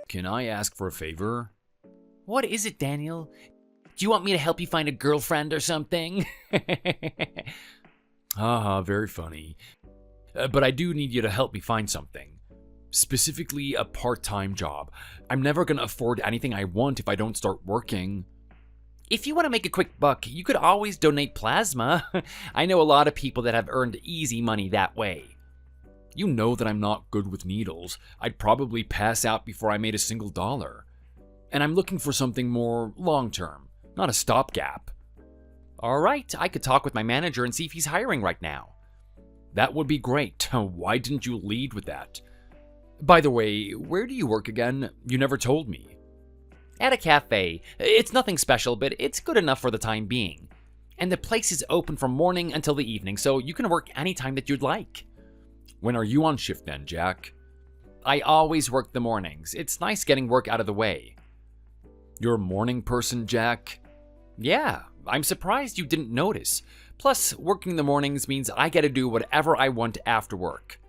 Can I ask for a favor? What is it, Daniel? Do you want me to help you find a girlfriend or something? Haha, very funny. But I do need you to help me find something. Specifically, a part-time job. I'm never gonna afford anything I want if I don't start working. If you want to make a quick buck, you could always donate plasma. I know a lot of people that have earned easy money that way. You know that I'm not good with needles. I'd probably pass out before I made a single dollar. And I'm looking for something more long-term, not a stopgap. All right, I could talk with my manager and see if he's hiring right now. That would be great. Why didn't you lead with that? By the way, where do you work again? You never told me. At a cafe. It's nothing special, but it's good enough for the time being. And the place is open from morning until the evening, so you can work anytime that you'd like. When are you on shift then, Jack? I always work the mornings. It's nice getting work out of the way. You're a morning person, Jack? Yeah, I'm surprised you didn't notice. Plus, working the mornings means I get to do whatever I want after work.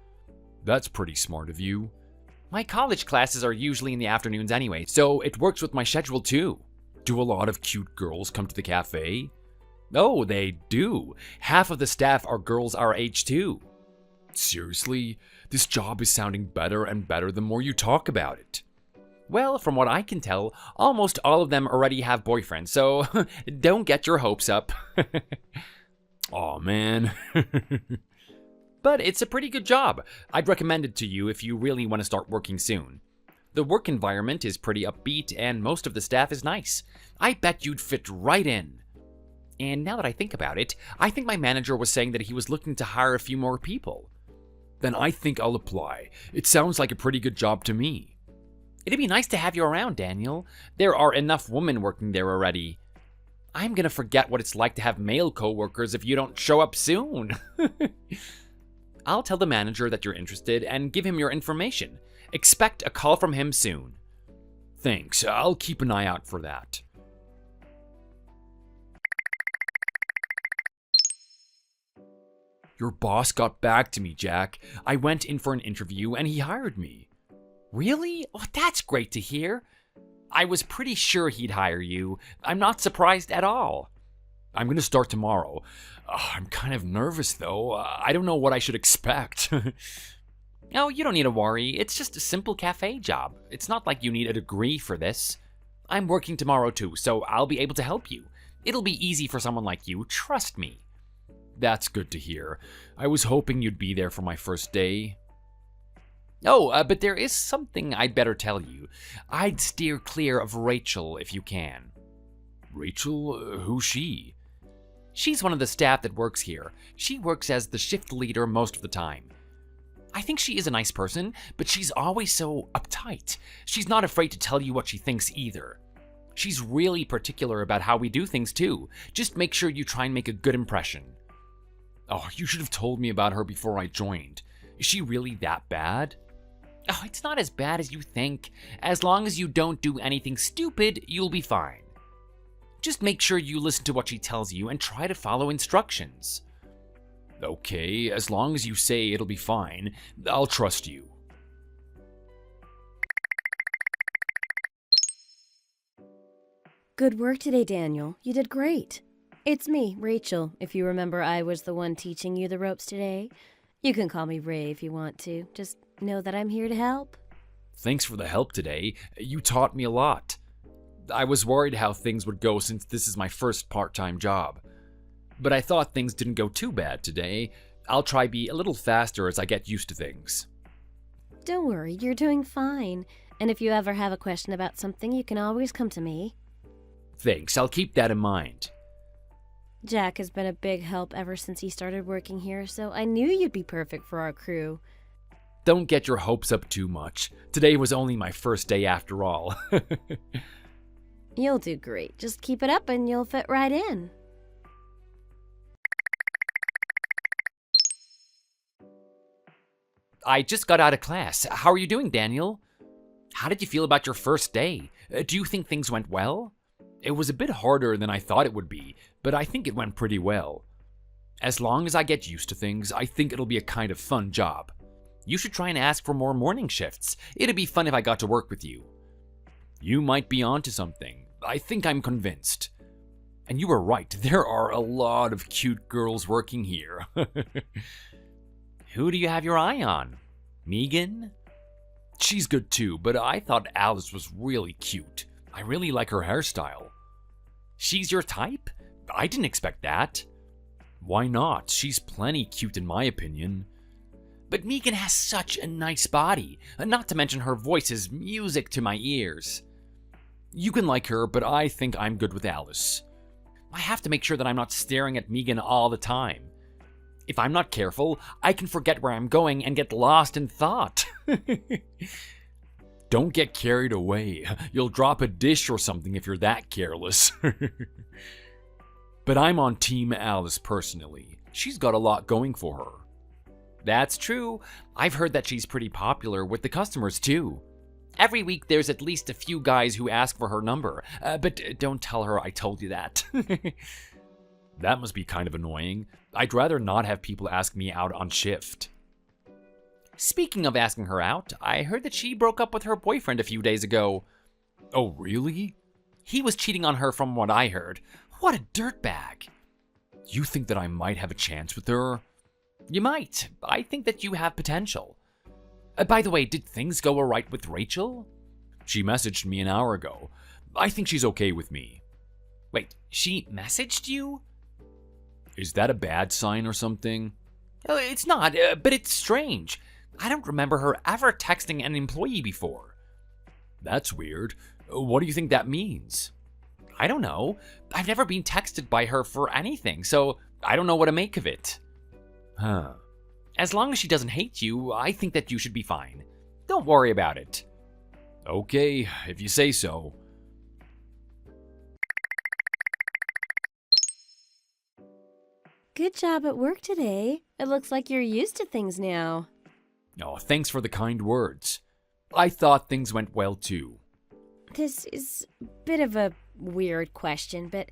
That's pretty smart of you. My college classes are usually in the afternoons anyway, so it works with my schedule too. Do a lot of cute girls come to the cafe? Oh, they do. Half of the staff are girls our age too. Seriously? This job is sounding better and better the more you talk about it. Well, from what I can tell, almost all of them already have boyfriends, so don't get your hopes up. Aw, man. But it's a pretty good job. I'd recommend it to you if you really want to start working soon. The work environment is pretty upbeat and most of the staff is nice. I bet you'd fit right in. And now that I think about it, I think my manager was saying that he was looking to hire a few more people. Then I think I'll apply. It sounds like a pretty good job to me. It'd be nice to have you around, Daniel. There are enough women working there already. I'm gonna forget what it's like to have male coworkers if you don't show up soon. I'll tell the manager that you're interested and give him your information. Expect a call from him soon. Thanks, I'll keep an eye out for that. Your boss got back to me, Jack. I went in for an interview and he hired me. Really? Oh, that's great to hear. I was pretty sure he'd hire you. I'm not surprised at all. I'm gonna start tomorrow. I'm kind of nervous though. I don't know what I should expect. Oh, you don't need to worry. It's just a simple cafe job. It's not like you need a degree for this. I'm working tomorrow too, so I'll be able to help you. It'll be easy for someone like you, trust me. That's good to hear. I was hoping you'd be there for my first day. Oh, but there is something I'd better tell you. I'd steer clear of Rachel if you can. Rachel? Who's she? She's one of the staff that works here. She works as the shift leader most of the time. I think she is a nice person, but she's always so uptight. She's not afraid to tell you what she thinks either. She's really particular about how we do things too. Just make sure you try and make a good impression. Oh, you should have told me about her before I joined. Is she really that bad? Oh, it's not as bad as you think. As long as you don't do anything stupid, you'll be fine. Just make sure you listen to what she tells you and try to follow instructions. Okay, as long as you say it'll be fine, I'll trust you. Good work today, Daniel. You did great. It's me, Rachel. If you remember, I was the one teaching you the ropes today. You can call me Ray if you want to. Just know that I'm here to help. Thanks for the help today. You taught me a lot. I was worried how things would go since this is my first part-time job. But I thought things didn't go too bad today. I'll try be a little faster as I get used to things. Don't worry, you're doing fine. And if you ever have a question about something, you can always come to me. Thanks, I'll keep that in mind. Jack has been a big help ever since he started working here, so I knew you'd be perfect for our crew. Don't get your hopes up too much. Today was only my first day after all. You'll do great. Just keep it up and you'll fit right in. I just got out of class. How are you doing, Daniel? How did you feel about your first day? Do you think things went well? It was a bit harder than I thought it would be, but I think it went pretty well. As long as I get used to things, I think it'll be a kind of fun job. You should try and ask for more morning shifts. It'd be fun if I got to work with you. You might be onto something. I think I'm convinced. And you were right, there are a lot of cute girls working here. Who do you have your eye on? Megan? She's good too, but I thought Alice was really cute. I really like her hairstyle. She's your type? I didn't expect that. Why not? She's plenty cute in my opinion. But Megan has such a nice body, not to mention her voice is music to my ears. You can like her, but I think I'm good with Alice. I have to make sure that I'm not staring at Megan all the time. If I'm not careful, I can forget where I'm going and get lost in thought. Don't get carried away. You'll drop a dish or something if you're that careless. But I'm on Team Alice personally. She's got a lot going for her. That's true. I've heard that she's pretty popular with the customers too. Every week there's at least a few guys who ask for her number, but don't tell her I told you that. That must be kind of annoying. I'd rather not have people ask me out on shift. Speaking of asking her out, I heard that she broke up with her boyfriend a few days ago. Oh, really? He was cheating on her from what I heard. What a dirtbag. You think that I might have a chance with her? You might. I think that you have potential. By the way, did things go alright with Rachel? She messaged me an hour ago. I think she's okay with me. Wait, she messaged you? Is that a bad sign or something? It's not, but it's strange. I don't remember her ever texting an employee before. That's weird. What do you think that means? I don't know. I've never been texted by her for anything, so I don't know what to make of it. Huh. As long as she doesn't hate you, I think that you should be fine. Don't worry about it. Okay, if you say so. Good job at work today. It looks like you're used to things now. Oh, thanks for the kind words. I thought things went well too. This is a bit of a weird question, but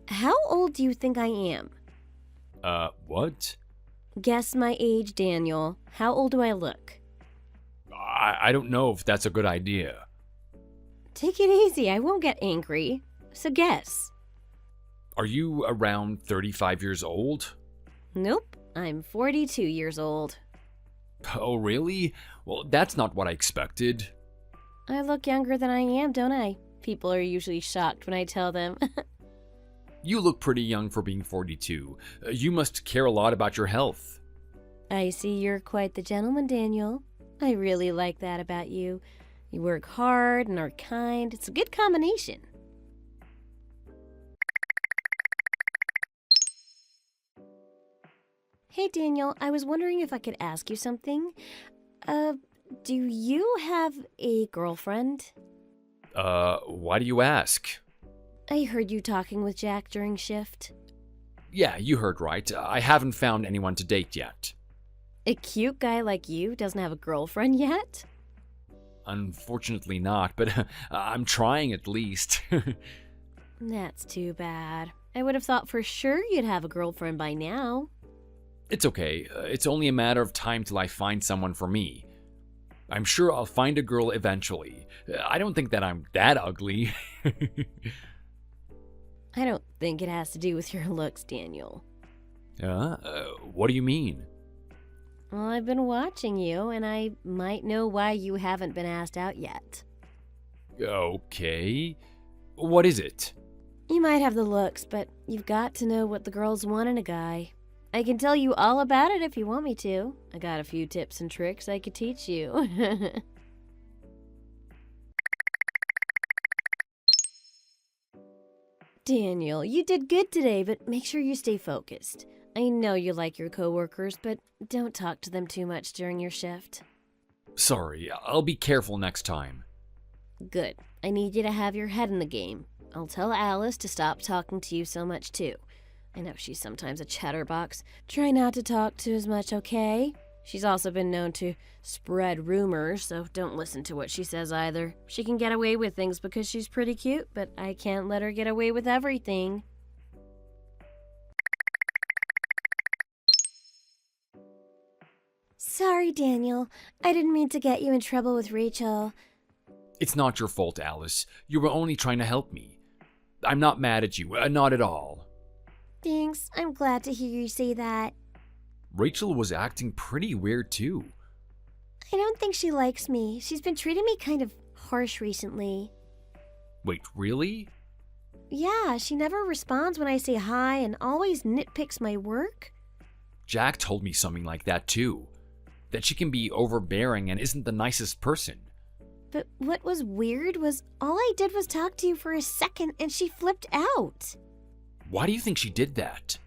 how old do you think I am? What? Guess my age, Daniel. How old do I look? I don't know if that's a good idea. Take it easy. I won't get angry. So guess. Are you around 35 years old? Nope. I'm 42 years old. Oh, really? Well, that's not what I expected. I look younger than I am, don't I? People are usually shocked when I tell them. You look pretty young for being 42. You must care a lot about your health. I see you're quite the gentleman, Daniel. I really like that about you. You work hard and are kind. It's a good combination. Hey, Daniel, I was wondering if I could ask you something. Do you have a girlfriend? Why do you ask? I heard you talking with Jack during shift. Yeah, you heard right. I haven't found anyone to date yet. A cute guy like you doesn't have a girlfriend yet? Unfortunately not, but I'm trying at least. That's too bad. I would have thought for sure you'd have a girlfriend by now. It's okay. It's only a matter of time till I find someone for me. I'm sure I'll find a girl eventually. I don't think that I'm that ugly. I don't think it has to do with your looks, Daniel. What do you mean? Well, I've been watching you, and I might know why you haven't been asked out yet. Okay. What is it? You might have the looks, but you've got to know what the girls want in a guy. I can tell you all about it if you want me to. I got a few tips and tricks I could teach you. Daniel, you did good today, but make sure you stay focused. I know you like your coworkers, but don't talk to them too much during your shift. Sorry, I'll be careful next time. Good. I need you to have your head in the game. I'll tell Alice to stop talking to you so much, too. I know she's sometimes a chatterbox. Try not to talk to as much, okay? She's also been known to spread rumors, so don't listen to what she says either. She can get away with things because she's pretty cute, but I can't let her get away with everything. Sorry, Daniel. I didn't mean to get you in trouble with Rachel. It's not your fault, Alice. You were only trying to help me. I'm not mad at you, not at all. Thanks, I'm glad to hear you say that. Rachel was acting pretty weird too. I don't think she likes me. She's been treating me kind of harsh recently. Wait, really? Yeah, she never responds when I say hi and always nitpicks my work. Jack told me something like that too. That she can be overbearing and isn't the nicest person. But what was weird was all I did was talk to you for a second and she flipped out. Why do you think she did that?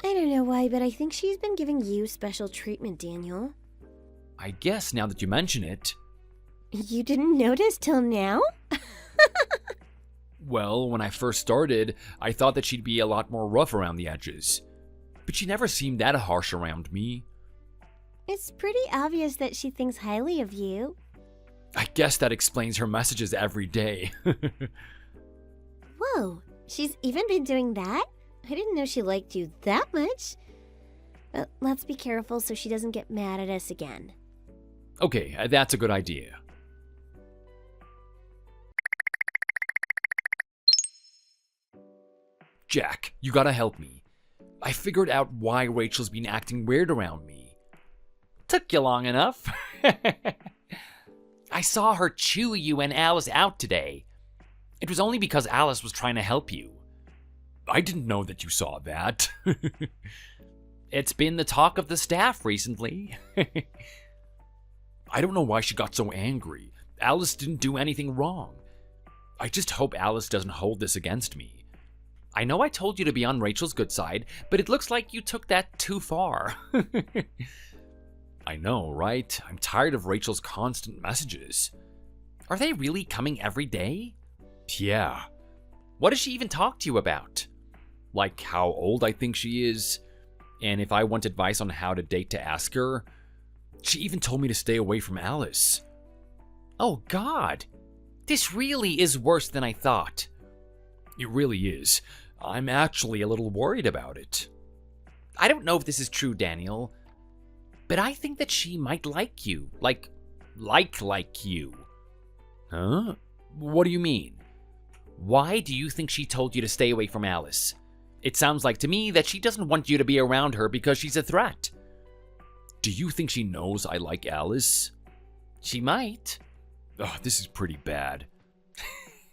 I don't know why, but I think she's been giving you special treatment, Daniel. I guess now that you mention it. You didn't notice till now? Well, when I first started, I thought that she'd be a lot more rough around the edges. But she never seemed that harsh around me. It's pretty obvious that she thinks highly of you. I guess that explains her messages every day. Whoa, she's even been doing that? I didn't know she liked you that much. But let's be careful so she doesn't get mad at us again. Okay, that's a good idea. Jack, you gotta help me. I figured out why Rachel's been acting weird around me. Took you long enough. I saw her chew you and Alice out today. It was only because Alice was trying to help you. I didn't know that you saw that. It's been the talk of the staff recently. I don't know why she got so angry. Alice didn't do anything wrong. I just hope Alice doesn't hold this against me. I know I told you to be on Rachel's good side, but it looks like you took that too far. I know, right? I'm tired of Rachel's constant messages. Are they really coming every day? Yeah. What does she even talk to you about? Like how old I think she is, and if I want advice on how to date to ask her. She even told me to stay away from Alice. Oh God, this really is worse than I thought. It really is. I'm actually a little worried about it. I don't know if this is true, Daniel, but I think that she might like you. Like you. Huh? What do you mean? Why do you think she told you to stay away from Alice? It sounds like to me that she doesn't want you to be around her because she's a threat. Do you think she knows I like Alice? She might. Oh, this is pretty bad.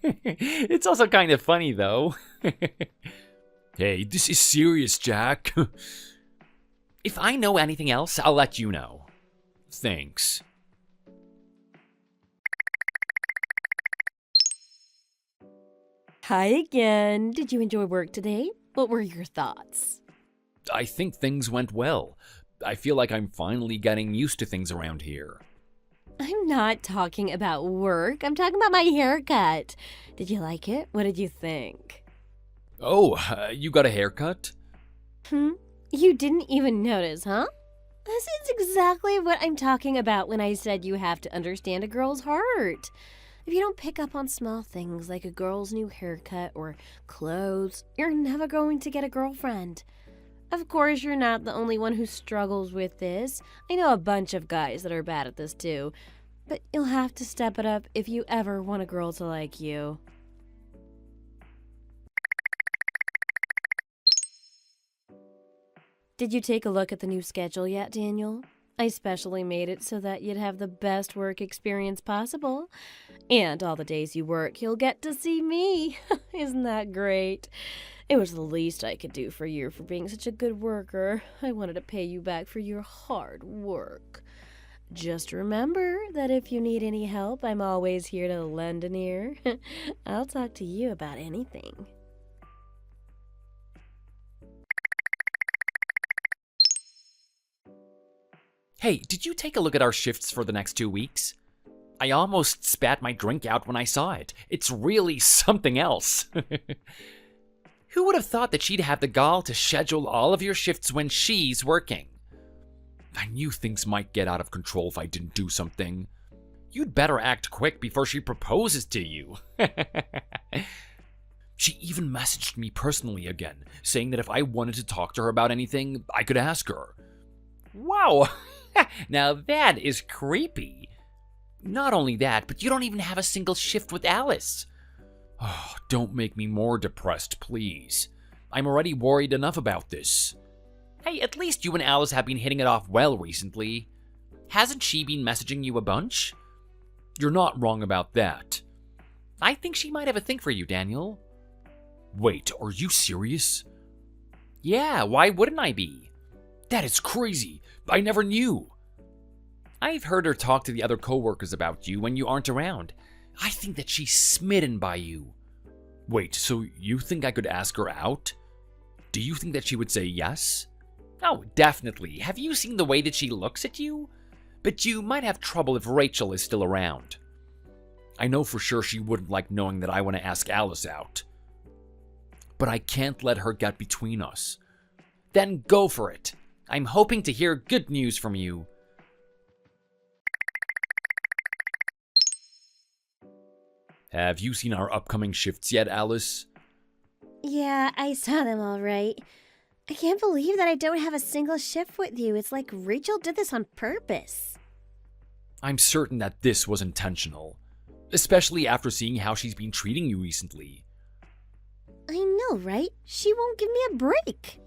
It's also kind of funny, though. Hey, this is serious, Jack. If I know anything else, I'll let you know. Thanks. Hi again. Did you enjoy work today? What were your thoughts? I think things went well. I feel like I'm finally getting used to things around here. I'm not talking about work. I'm talking about my haircut. Did you like it? What did you think? Oh, you got a haircut? You didn't even notice, huh? This is exactly what I'm talking about when I said you have to understand a girl's heart. If you don't pick up on small things like a girl's new haircut or clothes, you're never going to get a girlfriend. Of course, you're not the only one who struggles with this. I know a bunch of guys that are bad at this too. But you'll have to step it up if you ever want a girl to like you. Did you take a look at the new schedule yet, Daniel? I specially made it so that you'd have the best work experience possible. And all the days you work, you'll get to see me. Isn't that great? It was the least I could do for you for being such a good worker. I wanted to pay you back for your hard work. Just remember that if you need any help, I'm always here to lend an ear. I'll talk to you about anything. Hey, did you take a look at our shifts for the next 2 weeks? I almost spat my drink out when I saw it. It's really something else. Who would have thought that she'd have the gall to schedule all of your shifts when she's working? I knew things might get out of control if I didn't do something. You'd better act quick before she proposes to you. She even messaged me personally again, saying that if I wanted to talk to her about anything, I could ask her. Wow, now that is creepy. Not only that, but you don't even have a single shift with Alice. Oh, don't make me more depressed, please. I'm already worried enough about this. Hey, at least you and Alice have been hitting it off well recently. Hasn't she been messaging you a bunch? You're not wrong about that. I think she might have a thing for you, Daniel. Wait, are you serious? Yeah, why wouldn't I be? That is crazy. I never knew. I've heard her talk to the other coworkers about you when you aren't around. I think that she's smitten by you. Wait, so you think I could ask her out? Do you think that she would say yes? Oh, definitely. Have you seen the way that she looks at you? But you might have trouble if Rachel is still around. I know for sure she wouldn't like knowing that I want to ask Alice out. But I can't let her get between us. Then go for it. I'm hoping to hear good news from you. Have you seen our upcoming shifts yet, Alice? Yeah, I saw them all right. I can't believe that I don't have a single shift with you. It's like Rachel did this on purpose. I'm certain that this was intentional. Especially after seeing how she's been treating you recently. I know, right? She won't give me a break.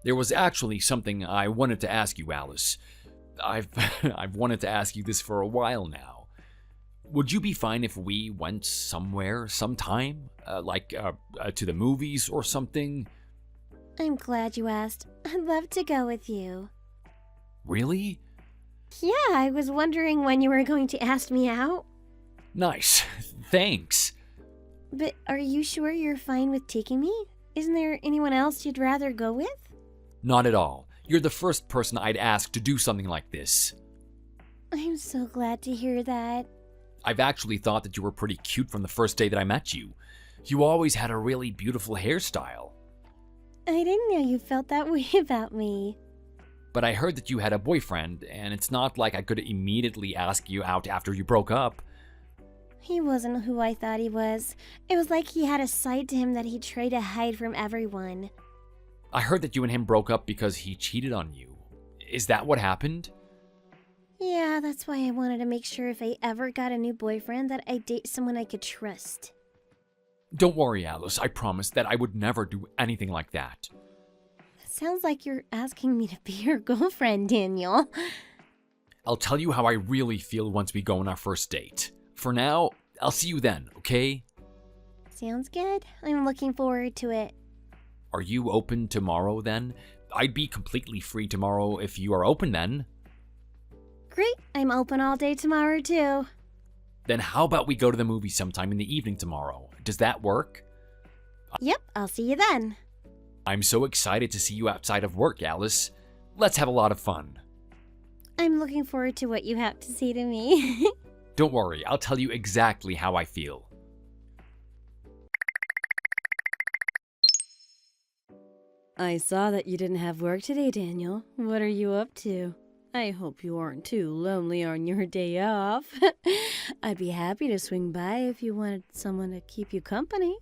There was actually something I wanted to ask you, Alice. I've wanted to ask you this for a while now. Would you be fine if we went somewhere sometime? To the movies or something? I'm glad you asked. I'd love to go with you. Really? Yeah, I was wondering when you were going to ask me out. Nice. Thanks. But are you sure you're fine with taking me? Isn't there anyone else you'd rather go with? Not at all. You're the first person I'd ask to do something like this. I'm so glad to hear that. I've actually thought that you were pretty cute from the first day that I met you. You always had a really beautiful hairstyle. I didn't know you felt that way about me. But I heard that you had a boyfriend, and it's not like I could immediately ask you out after you broke up. He wasn't who I thought he was. It was like he had a side to him that he tried to hide from everyone. I heard that you and him broke up because he cheated on you. Is that what happened? Yeah, that's why I wanted to make sure if I ever got a new boyfriend that I date someone I could trust. Don't worry, Alice. I promise that I would never do anything like that. That sounds like you're asking me to be your girlfriend, Daniel. I'll tell you how I really feel once we go on our first date. For now, I'll see you then, okay? Sounds good. I'm looking forward to it. Are you open tomorrow then? I'd be completely free tomorrow if you are open then. Great. I'm open all day tomorrow, too. Then how about we go to the movies sometime in the evening tomorrow? Does that work? Yep, I'll see you then. I'm so excited to see you outside of work, Alice. Let's have a lot of fun. I'm looking forward to what you have to say to me. Don't worry, I'll tell you exactly how I feel. I saw that you didn't have work today, Daniel. What are you up to? I hope you aren't too lonely on your day off. I'd be happy to swing by if you wanted someone to keep you company.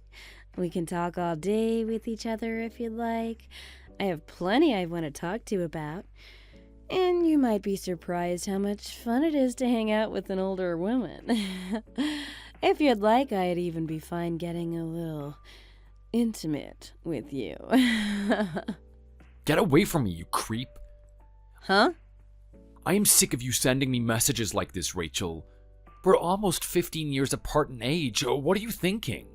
We can talk all day with each other if you'd like. I have plenty I want to talk to you about. And you might be surprised how much fun it is to hang out with an older woman. If you'd like, I'd even be fine getting a little intimate with you. Get away from me, you creep. Huh? I am sick of you sending me messages like this, Rachel. We're almost 15 years apart in age. What are you thinking?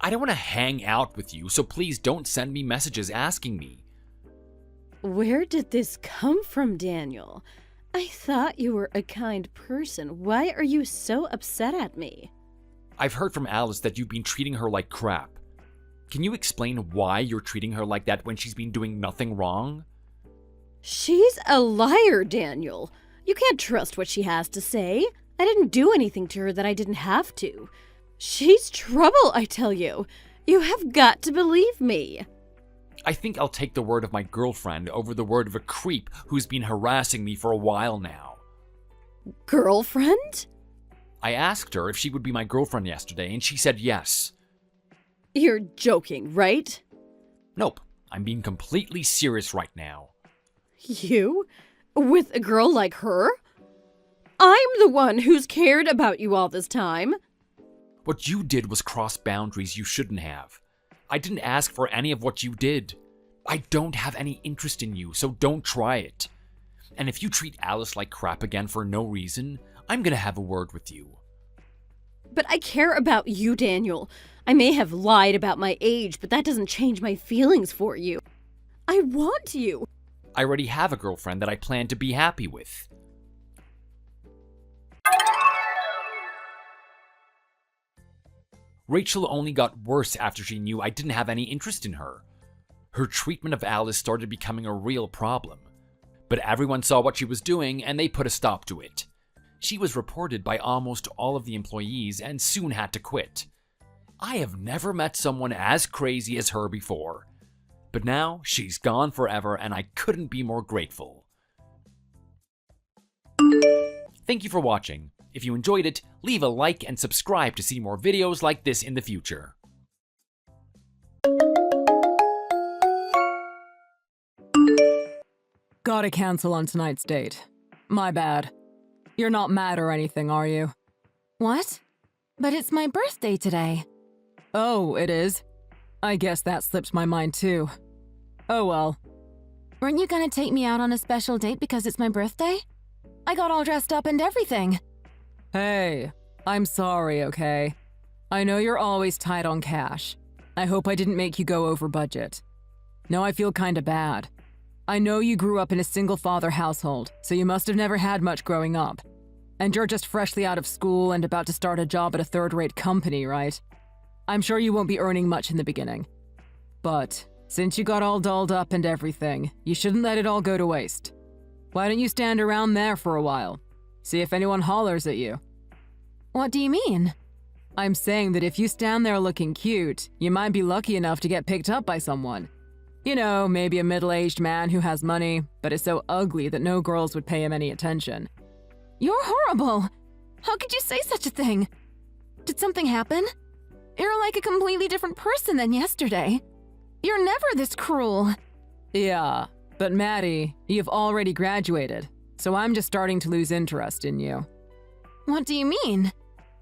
I don't want to hang out with you, so please don't send me messages asking me. Where did this come from, Daniel? I thought you were a kind person. Why are you so upset at me? I've heard from Alice that you've been treating her like crap. Can you explain why you're treating her like that when she's been doing nothing wrong? She's a liar, Daniel. You can't trust what she has to say. I didn't do anything to her that I didn't have to. She's trouble, I tell you. You have got to believe me. I think I'll take the word of my girlfriend over the word of a creep who's been harassing me for a while now. Girlfriend? I asked her if she would be my girlfriend yesterday, and she said yes. You're joking, right? Nope, I'm being completely serious right now. You? With a girl like her? I'm I'm the one who's cared about you all this time. What you did was cross boundaries you shouldn't have. I didn't ask for any of what you did. I don't have any interest in you, so don't try it. And if you treat Alice like crap again for no reason, I'm gonna have a word with you. But I care about you, Daniel. I may have lied about my age, but that doesn't change my feelings for you. I want you. I already have a girlfriend that I plan to be happy with. Rachel only got worse after she knew I didn't have any interest in her. Her treatment of Alice started becoming a real problem. But everyone saw what she was doing and they put a stop to it. She was reported by almost all of the employees and soon had to quit. I have never met someone as crazy as her before. But now she's gone forever and I couldn't be more grateful. Thank you for watching. If you enjoyed it, leave a like and subscribe to see more videos like this in the future. Gotta cancel on tonight's date. My bad. You're not mad or anything, are you? What? But it's my birthday today. Oh, it is? I guess that slipped my mind too. Oh well. Weren't you gonna take me out on a special date because it's my birthday? I got all dressed up and everything. Hey, I'm sorry, okay? I know you're always tight on cash. I hope I didn't make you go over budget. No, I feel kinda bad. I know you grew up in a single-father household, so you must have never had much growing up. And you're just freshly out of school and about to start a job at a third-rate company, right? I'm sure you won't be earning much in the beginning. But since you got all dolled up and everything, you shouldn't let it all go to waste. Why don't you stand around there for a while? See if anyone hollers at you. What do you mean? I'm saying that if you stand there looking cute, you might be lucky enough to get picked up by someone. You know, maybe a middle-aged man who has money, but is so ugly that no girls would pay him any attention. You're horrible! How could you say such a thing? Did something happen? You're like a completely different person than yesterday. You're never this cruel. Yeah, but Maddy, you've already graduated, so I'm just starting to lose interest in you. What do you mean?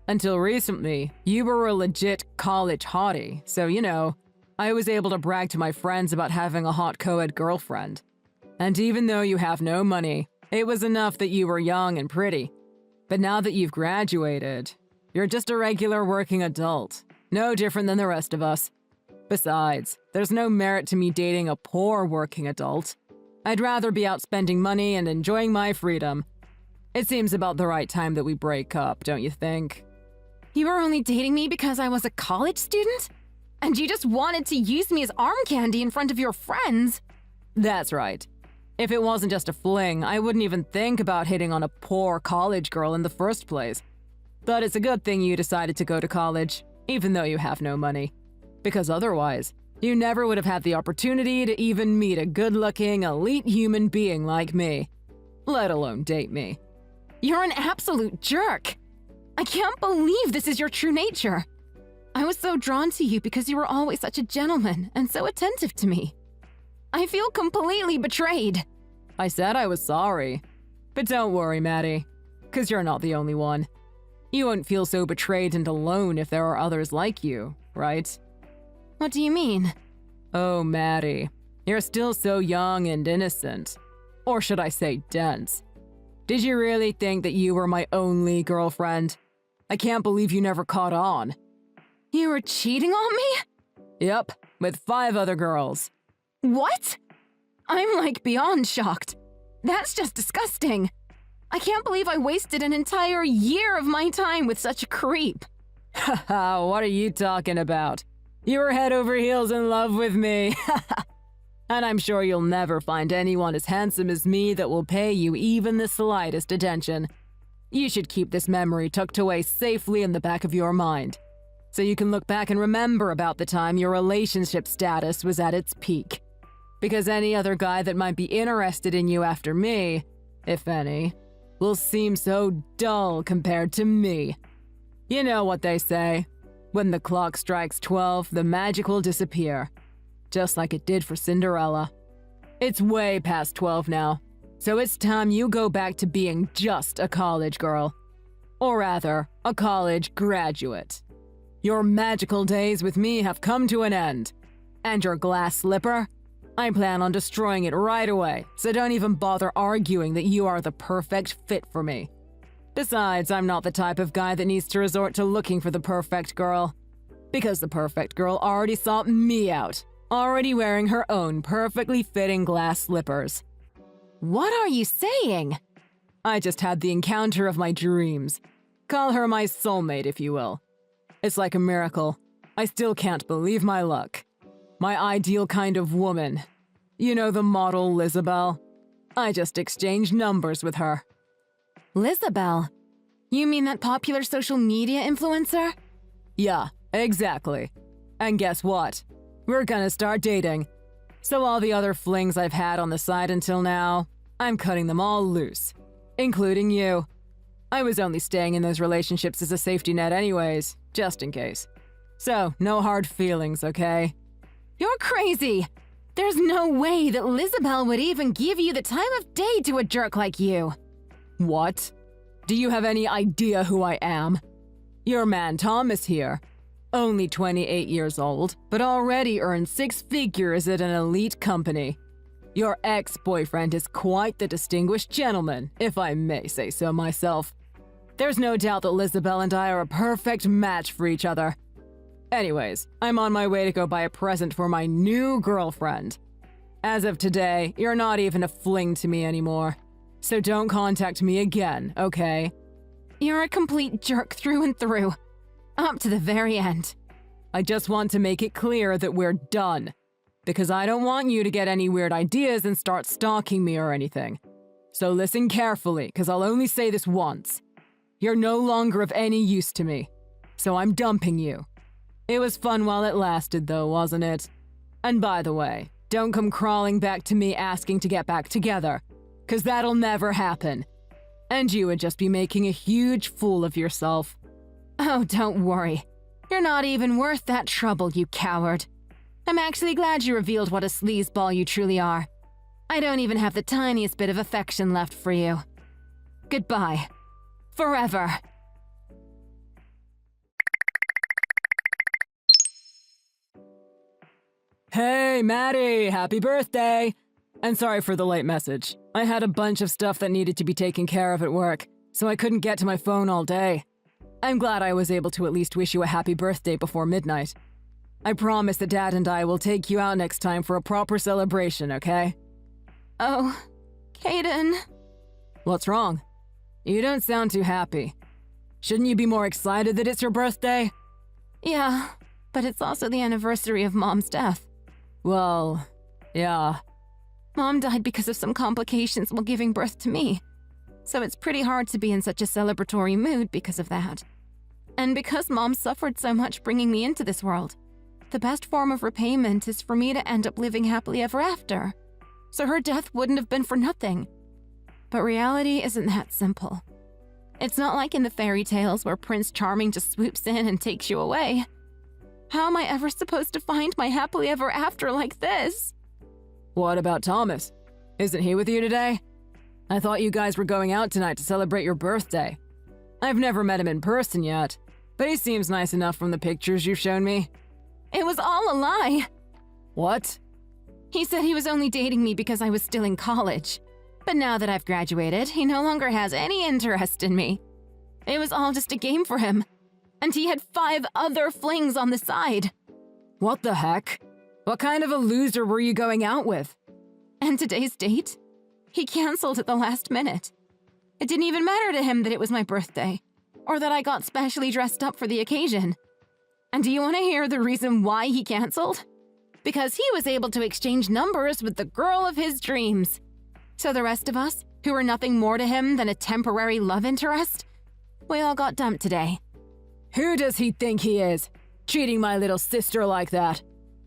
Until recently, you were a legit college hottie, so you know, I was able to brag to my friends about having a hot co-ed girlfriend. And even though you have no money, it was enough that you were young and pretty. But now that you've graduated, you're just a regular working adult, no different than the rest of us. Besides, there's no merit to me dating a poor working adult. I'd rather be out spending money and enjoying my freedom. It seems about the right time that we break up, don't you think? You were only dating me because I was a college student? And you just wanted to use me as arm candy in front of your friends? That's right. If it wasn't just a fling, I wouldn't even think about hitting on a poor college girl in the first place. But it's a good thing you decided to go to college, even though you have no money. Because otherwise, you never would have had the opportunity to even meet a good-looking, elite human being like me, let alone date me. You're an absolute jerk. I can't believe this is your true nature. I was so drawn to you because you were always such a gentleman and so attentive to me. I feel completely betrayed. I said I was sorry. But don't worry, Maddy, because you're not the only one. You won't feel so betrayed and alone if there are others like you, right? What do you mean? Oh, Maddy, you're still so young and innocent. Or should I say dense. Did you really think that you were my only girlfriend? I can't believe you never caught on. You were cheating on me? Yep, with 5 other girls. What? I'm like beyond shocked. That's just disgusting. I can't believe I wasted an entire year of my time with such a creep. Haha, what are you talking about? You were head over heels in love with me. And I'm sure you'll never find anyone as handsome as me that will pay you even the slightest attention. You should keep this memory tucked away safely in the back of your mind, so you can look back and remember about the time your relationship status was at its peak. Because any other guy that might be interested in you after me, if any, will seem so dull compared to me. You know what they say, when the clock strikes 12, the magic will disappear. Just like it did for Cinderella. It's way past 12 now. So it's time you go back to being just a college girl. Or rather, a college graduate. Your magical days with me have come to an end. And your glass slipper? I plan on destroying it right away, so don't even bother arguing that you are the perfect fit for me. Besides, I'm not the type of guy that needs to resort to looking for the perfect girl. Because the perfect girl already sought me out, already wearing her own perfectly fitting glass slippers. What are you saying? I just had the encounter of my dreams. Call her my soulmate, if you will. It's like a miracle. I still can't believe my luck. My ideal kind of woman. You know the model Lizabelle? I just exchanged numbers with her. Lizabelle? You mean that popular social media influencer? Yeah, exactly. And guess what? We're gonna start dating. So all the other flings I've had on the side until now, I'm cutting them all loose. Including you. I was only staying in those relationships as a safety net anyways, just in case. So, no hard feelings, okay? You're crazy! There's no way that Lizabelle would even give you the time of day to a jerk like you. What? Do you have any idea who I am? Your man Thomas here. Only 28 years old, but already earned 6 figures at an elite company. Your ex-boyfriend is quite the distinguished gentleman, if I may say so myself. There's no doubt that Lizabelle and I are a perfect match for each other. Anyways, I'm on my way to go buy a present for my new girlfriend. As of today, you're not even a fling to me anymore. So don't contact me again, okay? You're a complete jerk through and through. Up to the very end. I just want to make it clear that we're done. Because I don't want you to get any weird ideas and start stalking me or anything. So listen carefully, because I'll only say this once. You're no longer of any use to me. So I'm dumping you. It was fun while it lasted, though, wasn't it? And by the way, don't come crawling back to me asking to get back together, because that'll never happen. And you would just be making a huge fool of yourself. Oh, don't worry. You're not even worth that trouble, you coward. I'm actually glad you revealed what a sleazeball you truly are. I don't even have the tiniest bit of affection left for you. Goodbye. Forever. Hey, Maddy! Happy birthday! And sorry for the late message. I had a bunch of stuff that needed to be taken care of at work, so I couldn't get to my phone all day. I'm glad I was able to at least wish you a happy birthday before midnight. I promise that Dad and I will take you out next time for a proper celebration, okay? Oh, Caden. What's wrong? You don't sound too happy. Shouldn't you be more excited that it's your birthday? Yeah, but it's also the anniversary of Mom's death. Well, yeah. Mom died because of some complications while giving birth to me. So it's pretty hard to be in such a celebratory mood because of that. And because Mom suffered so much bringing me into this world, the best form of repayment is for me to end up living happily ever after. So her death wouldn't have been for nothing. But reality isn't that simple. It's not like in the fairy tales where Prince Charming just swoops in and takes you away. How am I ever supposed to find my happily ever after like this? What about Thomas? Isn't he with you today? I thought you guys were going out tonight to celebrate your birthday. I've never met him in person yet, but he seems nice enough from the pictures you've shown me. It was all a lie. What? He said he was only dating me because I was still in college. But now that I've graduated, he no longer has any interest in me. It was all just a game for him. And he had 5 other flings on the side. What the heck? What kind of a loser were you going out with? And today's date? He canceled at the last minute. It didn't even matter to him that it was my birthday, or that I got specially dressed up for the occasion. And do you want to hear the reason why he canceled? Because he was able to exchange numbers with the girl of his dreams. So the rest of us, who were nothing more to him than a temporary love interest, we all got dumped today. Who does he think he is? Treating my little sister like that?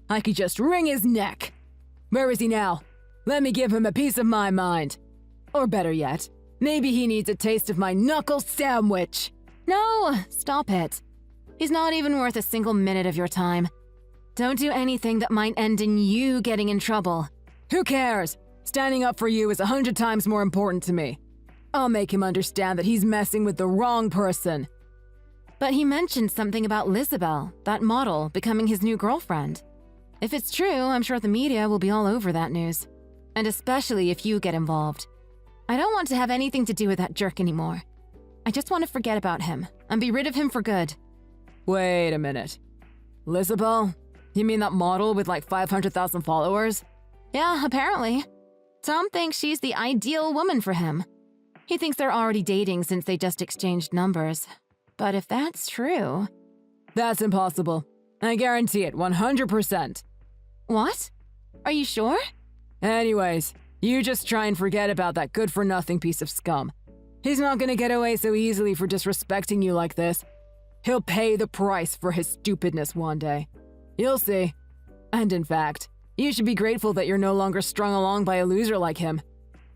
I could just wring his neck. Where is he now? Let me give him a piece of my mind. Or better yet, maybe he needs a taste of my knuckle sandwich. No, stop it. He's not even worth a single minute of your time. Don't do anything that might end in you getting in trouble. Who cares? Standing up for you is 100 times more important to me. I'll make him understand that he's messing with the wrong person. But he mentioned something about Lizabelle, that model, becoming his new girlfriend. If it's true, I'm sure the media will be all over that news. And especially if you get involved. I don't want to have anything to do with that jerk anymore. I just want to forget about him and be rid of him for good. Wait a minute. Lizabelle? You mean that model with like 500,000 followers? Yeah, apparently. Tom thinks she's the ideal woman for him. He thinks they're already dating since they just exchanged numbers. But if that's true... That's impossible. I guarantee it, 100%. What? Are you sure? Anyways, you just try and forget about that good-for-nothing piece of scum. He's not gonna get away so easily for disrespecting you like this. He'll pay the price for his stupidness one day. You'll see. And in fact, you should be grateful that you're no longer strung along by a loser like him.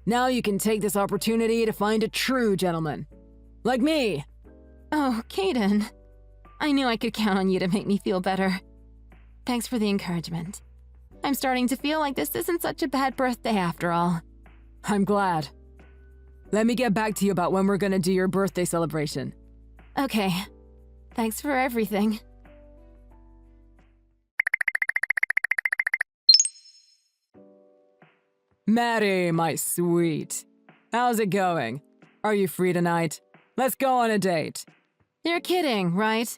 Now you can take this opportunity to find a true gentleman. Like me. Oh, Caden. I knew I could count on you to make me feel better. Thanks for the encouragement. I'm starting to feel like this isn't such a bad birthday after all. I'm glad. Let me get back to you about when we're gonna do your birthday celebration. Okay. Thanks for everything. Maddy, my sweet. How's it going? Are you free tonight? Let's go on a date. You're kidding, right?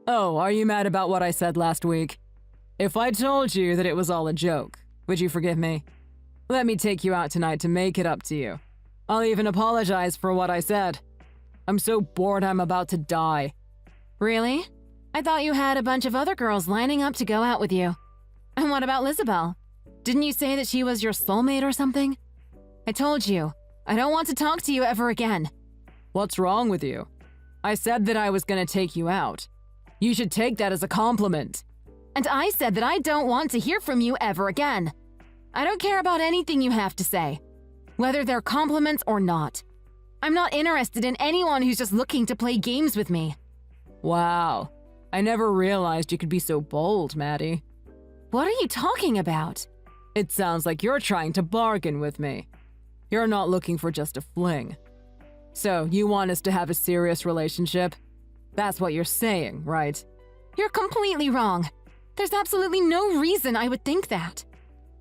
Oh, are you mad about what I said last week? If I told you that it was all a joke, would you forgive me? Let me take you out tonight to make it up to you. I'll even apologize for what I said. I'm so bored I'm about to die. Really? I thought you had a bunch of other girls lining up to go out with you. And what about Lizabelle? Didn't you say that she was your soulmate or something? I told you, I don't want to talk to you ever again. What's wrong with you? I said that I was gonna take you out. You should take that as a compliment. And I said that I don't want to hear from you ever again. I don't care about anything you have to say, whether they're compliments or not. I'm not interested in anyone who's just looking to play games with me. Wow, I never realized you could be so bold, Maddy. What are you talking about? It sounds like you're trying to bargain with me. You're not looking for just a fling. So, you want us to have a serious relationship? That's what you're saying, right? You're completely wrong. There's absolutely no reason I would think that.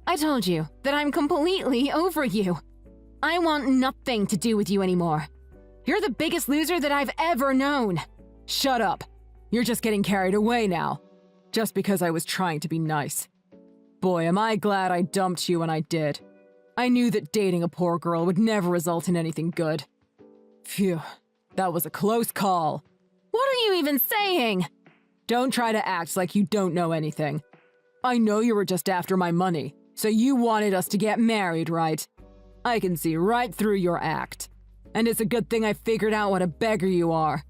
I told you that I'm completely over you. I want nothing to do with you anymore. You're the biggest loser that I've ever known. Shut up. You're just getting carried away now. Just because I was trying to be nice. Boy, am I glad I dumped you when I did. I knew that dating a poor girl would never result in anything good. Phew, that was a close call. What are you even saying? Don't try to act like you don't know anything. I know you were just after my money, so you wanted us to get married, right? I can see right through your act. And it's a good thing I figured out what a beggar you are.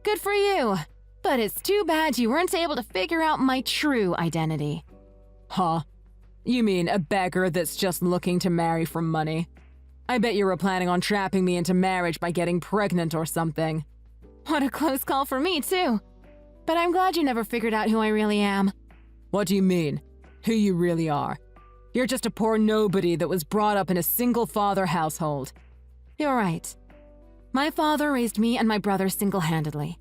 Good for you. But it's too bad you weren't able to figure out my true identity. Huh? You mean a beggar that's just looking to marry for money? I bet you were planning on trapping me into marriage by getting pregnant or something. What a close call for me, too. But I'm glad you never figured out who I really am. What do you mean? Who you really are? You're just a poor nobody that was brought up in a single-father household. You're right. My father raised me and my brother single-handedly.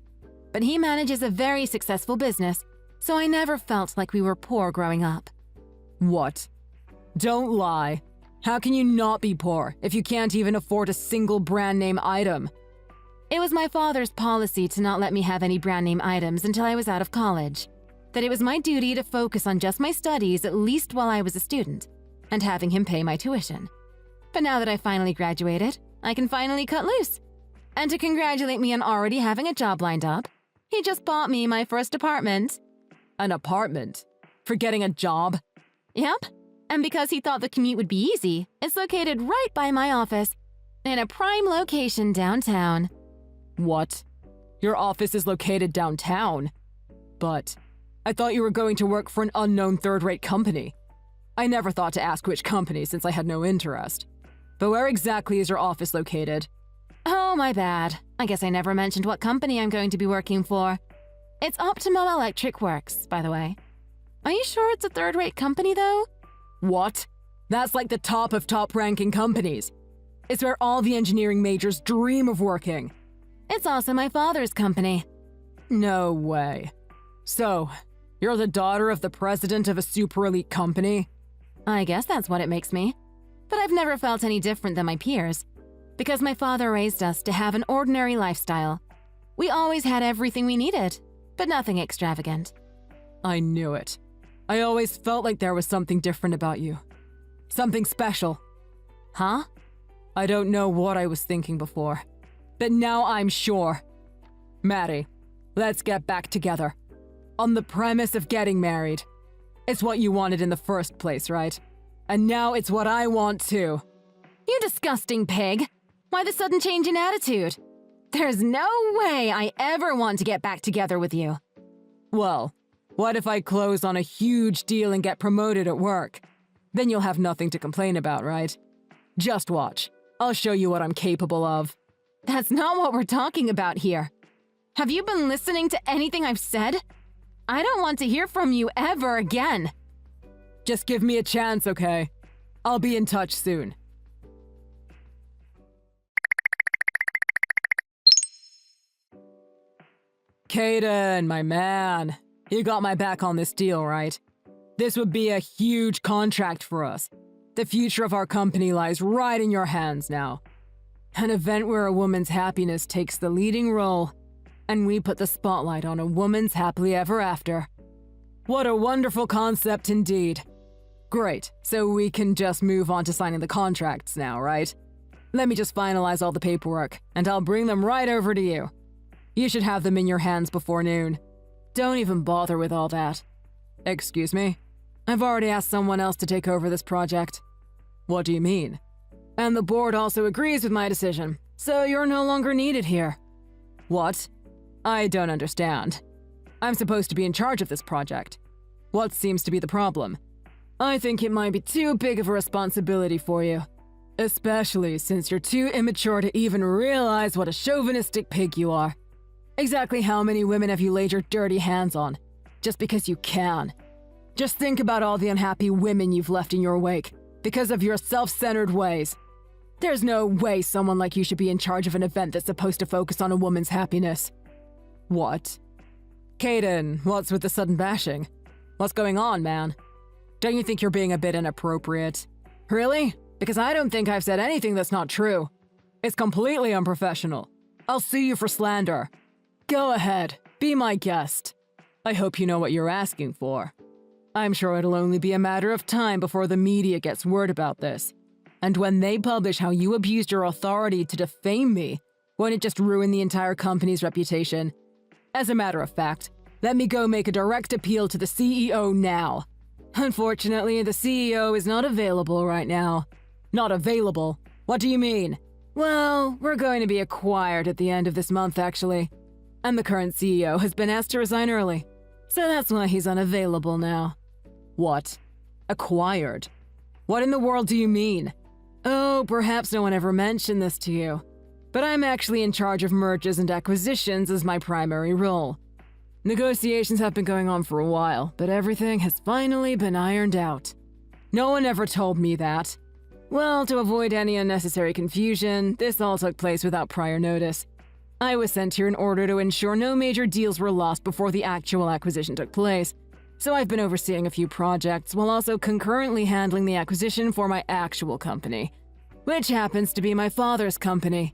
But he manages a very successful business, so I never felt like we were poor growing up. What? Don't lie. How can you not be poor if you can't even afford a single brand name item? It was my father's policy to not let me have any brand name items until I was out of college. That it was my duty to focus on just my studies, at least while I was a student, and having him pay my tuition. But now that I finally graduated, I can finally cut loose. And to congratulate me on already having a job lined up, he just bought me my first apartment. An apartment? For getting a job? Yep. And because he thought the commute would be easy, it's located right by my office, in a prime location downtown. What? Your office is located downtown? But I thought you were going to work for an unknown third-rate company. I never thought to ask which company since I had no interest. But where exactly is your office located? Oh, my bad. I guess I never mentioned what company I'm going to be working for. It's Optimum Electric Works, by the way. Are you sure it's a third-rate company, though? What? That's like the top of top-ranking companies. It's where all the engineering majors dream of working. It's also my father's company. No way. So, you're the daughter of the president of a super elite company? I guess that's what it makes me. But I've never felt any different than my peers. Because my father raised us to have an ordinary lifestyle. We always had everything we needed, but nothing extravagant. I knew it. I always felt like there was something different about you. Something special. Huh? I don't know what I was thinking before, but now I'm sure. Maddy, let's get back together. On the premise of getting married. It's what you wanted in the first place, right? And now it's what I want too. You disgusting pig! Why the sudden change in attitude? There's no way I ever want to get back together with you. Well, what if I close on a huge deal and get promoted at work? Then you'll have nothing to complain about, right? Just watch. I'll show you what I'm capable of. That's not what we're talking about here. Have you been listening to anything I've said? I don't want to hear from you ever again. Just give me a chance, okay? I'll be in touch soon. Caden, my man. You got my back on this deal, right? This would be a huge contract for us. The future of our company lies right in your hands now. An event where a woman's happiness takes the leading role, and we put the spotlight on a woman's happily ever after. What a wonderful concept indeed. Great, so we can just move on to signing the contracts now, right? Let me just finalize all the paperwork, and I'll bring them right over to you. You should have them in your hands before noon. Don't even bother with all that. Excuse me? I've already asked someone else to take over this project. What do you mean? And the board also agrees with my decision, so you're no longer needed here. What? I don't understand. I'm supposed to be in charge of this project. What seems to be the problem? I think it might be too big of a responsibility for you. Especially since you're too immature to even realize what a chauvinistic pig you are. Exactly how many women have you laid your dirty hands on? Just because you can. Just think about all the unhappy women you've left in your wake because of your self-centered ways. There's no way someone like you should be in charge of an event that's supposed to focus on a woman's happiness. What? Caden, what's with the sudden bashing? What's going on, man? Don't you think you're being a bit inappropriate? Really? Because I don't think I've said anything that's not true. It's completely unprofessional. I'll sue you for slander. Go ahead, be my guest. I hope you know what you're asking for. I'm sure it'll only be a matter of time before the media gets word about this. And when they publish how you abused your authority to defame me, won't it just ruin the entire company's reputation? As a matter of fact, let me go make a direct appeal to the CEO now. Unfortunately, the CEO is not available right now. Not available? What do you mean? Well, we're going to be acquired at the end of this month, actually. And the current CEO has been asked to resign early. So that's why he's unavailable now. What? Acquired? What in the world do you mean? Oh, perhaps no one ever mentioned this to you. But I'm actually in charge of mergers and acquisitions as my primary role. Negotiations have been going on for a while, but everything has finally been ironed out. No one ever told me that. Well, to avoid any unnecessary confusion, this all took place without prior notice. I was sent here in order to ensure no major deals were lost before the actual acquisition took place. So I've been overseeing a few projects while also concurrently handling the acquisition for my actual company, which happens to be my father's company,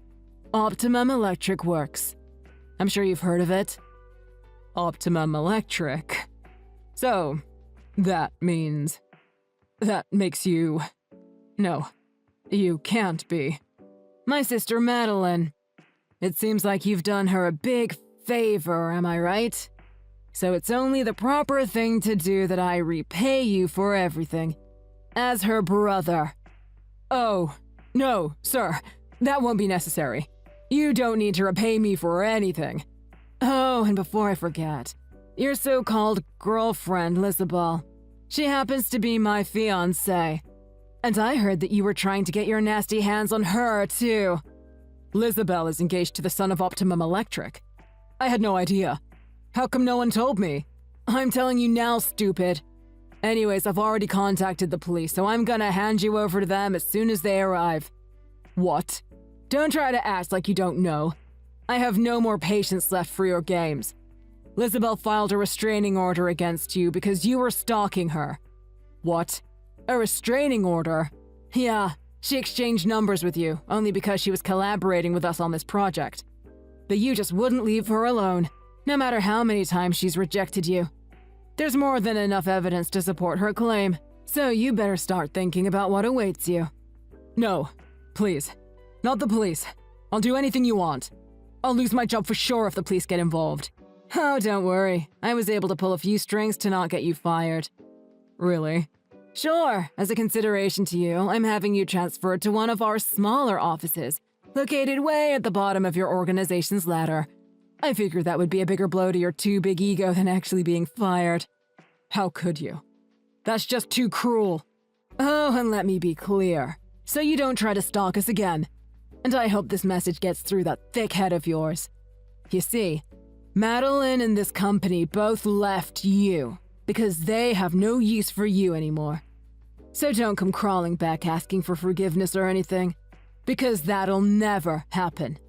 Optimum Electric Works. I'm sure you've heard of it. Optimum Electric. So, that makes you... No, you can't be. My sister Madeline. It seems like you've done her a big favor, am I right? So it's only the proper thing to do that I repay you for everything. As her brother. Oh, no, sir. That won't be necessary. You don't need to repay me for anything. Oh, and before I forget, your so-called girlfriend, Lizabelle. She happens to be my fiancée. And I heard that you were trying to get your nasty hands on her, too. Lizabelle is engaged to the son of Optimum Electric. I had no idea. How come no one told me? I'm telling you now, stupid. Anyways, I've already contacted the police, so I'm gonna hand you over to them as soon as they arrive. What? Don't try to act like you don't know. I have no more patience left for your games. Lizabelle filed a restraining order against you because you were stalking her. What? A restraining order? Yeah, she exchanged numbers with you, only because she was collaborating with us on this project. But you just wouldn't leave her alone, no matter how many times she's rejected you. There's more than enough evidence to support her claim, so you better start thinking about what awaits you. No, please. Not the police. I'll do anything you want. I'll lose my job for sure if the police get involved. Oh, don't worry. I was able to pull a few strings to not get you fired. Really? Sure, as a consideration to you, I'm having you transferred to one of our smaller offices, located way at the bottom of your organization's ladder. I figured that would be a bigger blow to your too big ego than actually being fired. How could you? That's just too cruel. Oh, and let me be clear, so you don't try to stalk us again. And I hope this message gets through that thick head of yours. You see, Madeline and this company both left you because they have no use for you anymore. So don't come crawling back asking for forgiveness or anything, because that'll never happen.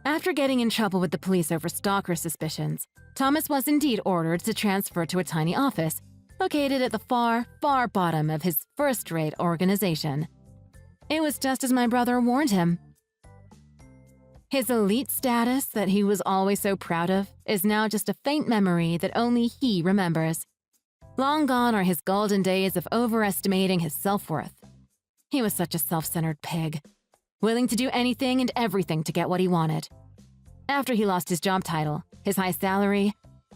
After getting in trouble with the police over stalker suspicions, Thomas was indeed ordered to transfer to a tiny office located at the far, far bottom of his first-rate organization. It was just as my brother warned him. His elite status that he was always so proud of is now just a faint memory that only he remembers. Long gone are his golden days of overestimating his self-worth. He was such a self-centered pig, willing to do anything and everything to get what he wanted. After he lost his job title, his high salary,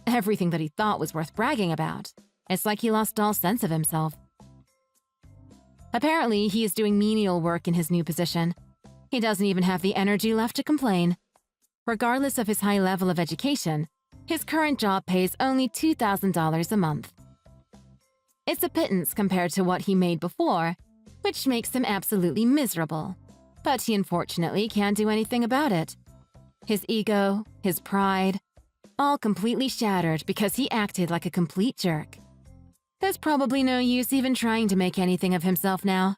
everything that he thought was worth bragging about, it's like he lost all sense of himself. Apparently, he is doing menial work in his new position. He doesn't even have the energy left to complain. Regardless of his high level of education, his current job pays only $2,000 a month. It's a pittance compared to what he made before, which makes him absolutely miserable. But he unfortunately can't do anything about it. His ego, his pride, all completely shattered because he acted like a complete jerk. There's probably no use even trying to make anything of himself now.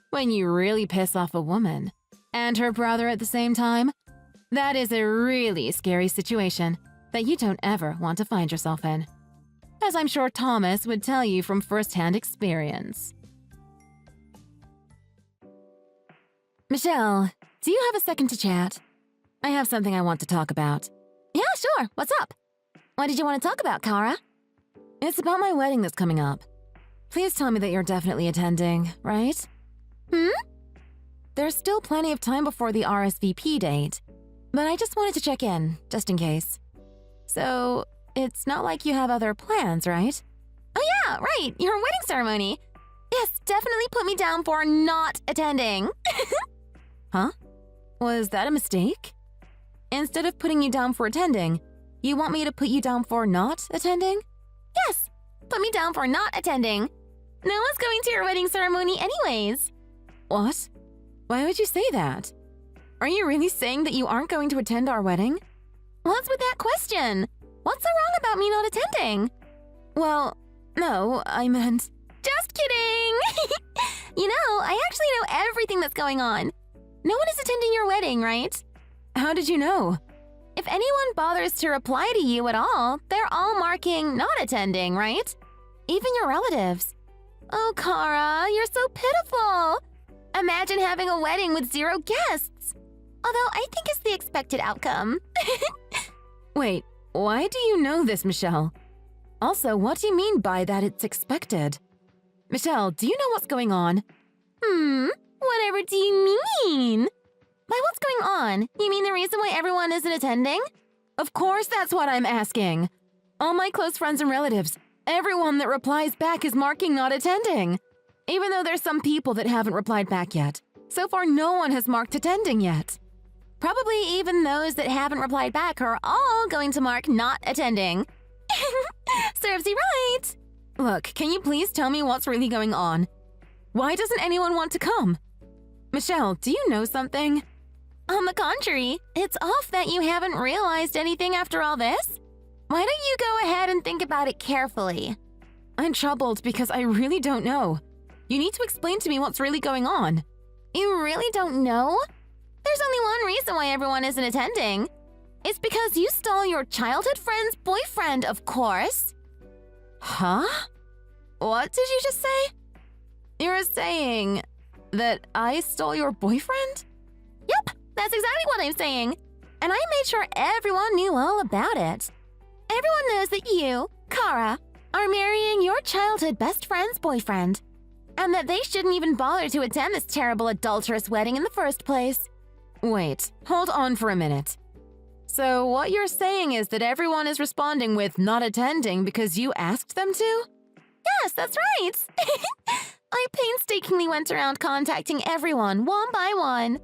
When you really piss off a woman, and her brother at the same time, that is a really scary situation that you don't ever want to find yourself in. As I'm sure Thomas would tell you from first-hand experience. Michelle, do you have a second to chat? I have something I want to talk about. Yeah, sure. What's up? What did you want to talk about, Kara? It's about my wedding that's coming up. Please tell me that you're definitely attending, right? There's still plenty of time before the RSVP date, but I just wanted to check in, just in case. So, it's not like you have other plans, right? Oh yeah, right, your wedding ceremony. Yes, definitely put me down for not attending. Huh? Was that a mistake? Instead of putting you down for attending, you want me to put you down for not attending? Yes, put me down for not attending. No one's going to your wedding ceremony anyways. What? Why would you say that? Are you really saying that you aren't going to attend our wedding? What's with that question? What's so wrong about me not attending? Well, no, I meant... Just kidding! You know, I actually know everything that's going on. No one is attending your wedding, right? How did you know? If anyone bothers to reply to you at all, they're all marking not attending, right? Even your relatives. Oh, Kara, you're so pitiful. Imagine having a wedding with 0 guests. Although I think it's the expected outcome. Wait, why do you know this, Michelle? Also, what do you mean by that it's expected? Michelle, do you know what's going on? Whatever do you mean? By what's going on? You mean the reason why everyone isn't attending? Of course that's what I'm asking. All my close friends and relatives, everyone that replies back is marking not attending. Even though there's some people that haven't replied back yet. So far, no one has marked attending yet. Probably even those that haven't replied back are all going to mark not attending. Serves you right. Look, can you please tell me what's really going on? Why doesn't anyone want to come? Michelle, do you know something? On the contrary, it's off that you haven't realized anything after all this. Why don't you go ahead and think about it carefully? I'm troubled because I really don't know. You need to explain to me what's really going on. You really don't know? There's only one reason why everyone isn't attending. It's because you stole your childhood friend's boyfriend, of course. Huh? What did you just say? You're saying that I stole your boyfriend? Yep, that's exactly what I'm saying. And I made sure everyone knew all about it. Everyone knows that you, Kara, are marrying your childhood best friend's boyfriend. And that they shouldn't even bother to attend this terrible adulterous wedding in the first place. Wait, hold on for a minute. So what you're saying is that everyone is responding with not attending because you asked them to? Yes, that's right. I painstakingly went around contacting everyone, one by one.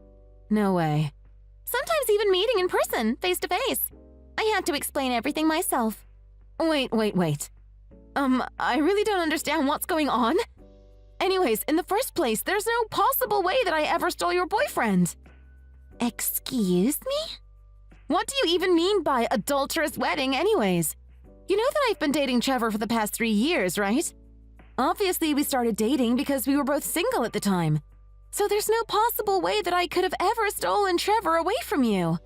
No way. Sometimes even meeting in person, face to face. I had to explain everything myself. Wait. I really don't understand what's going on. Anyways, in the first place, there's no possible way that I ever stole your boyfriend. Excuse me? What do you even mean by adulterous wedding anyways? You know that I've been dating Trevor for the past 3 years, right? Obviously, we started dating because we were both single at the time. So there's no possible way that I could have ever stolen Trevor away from you.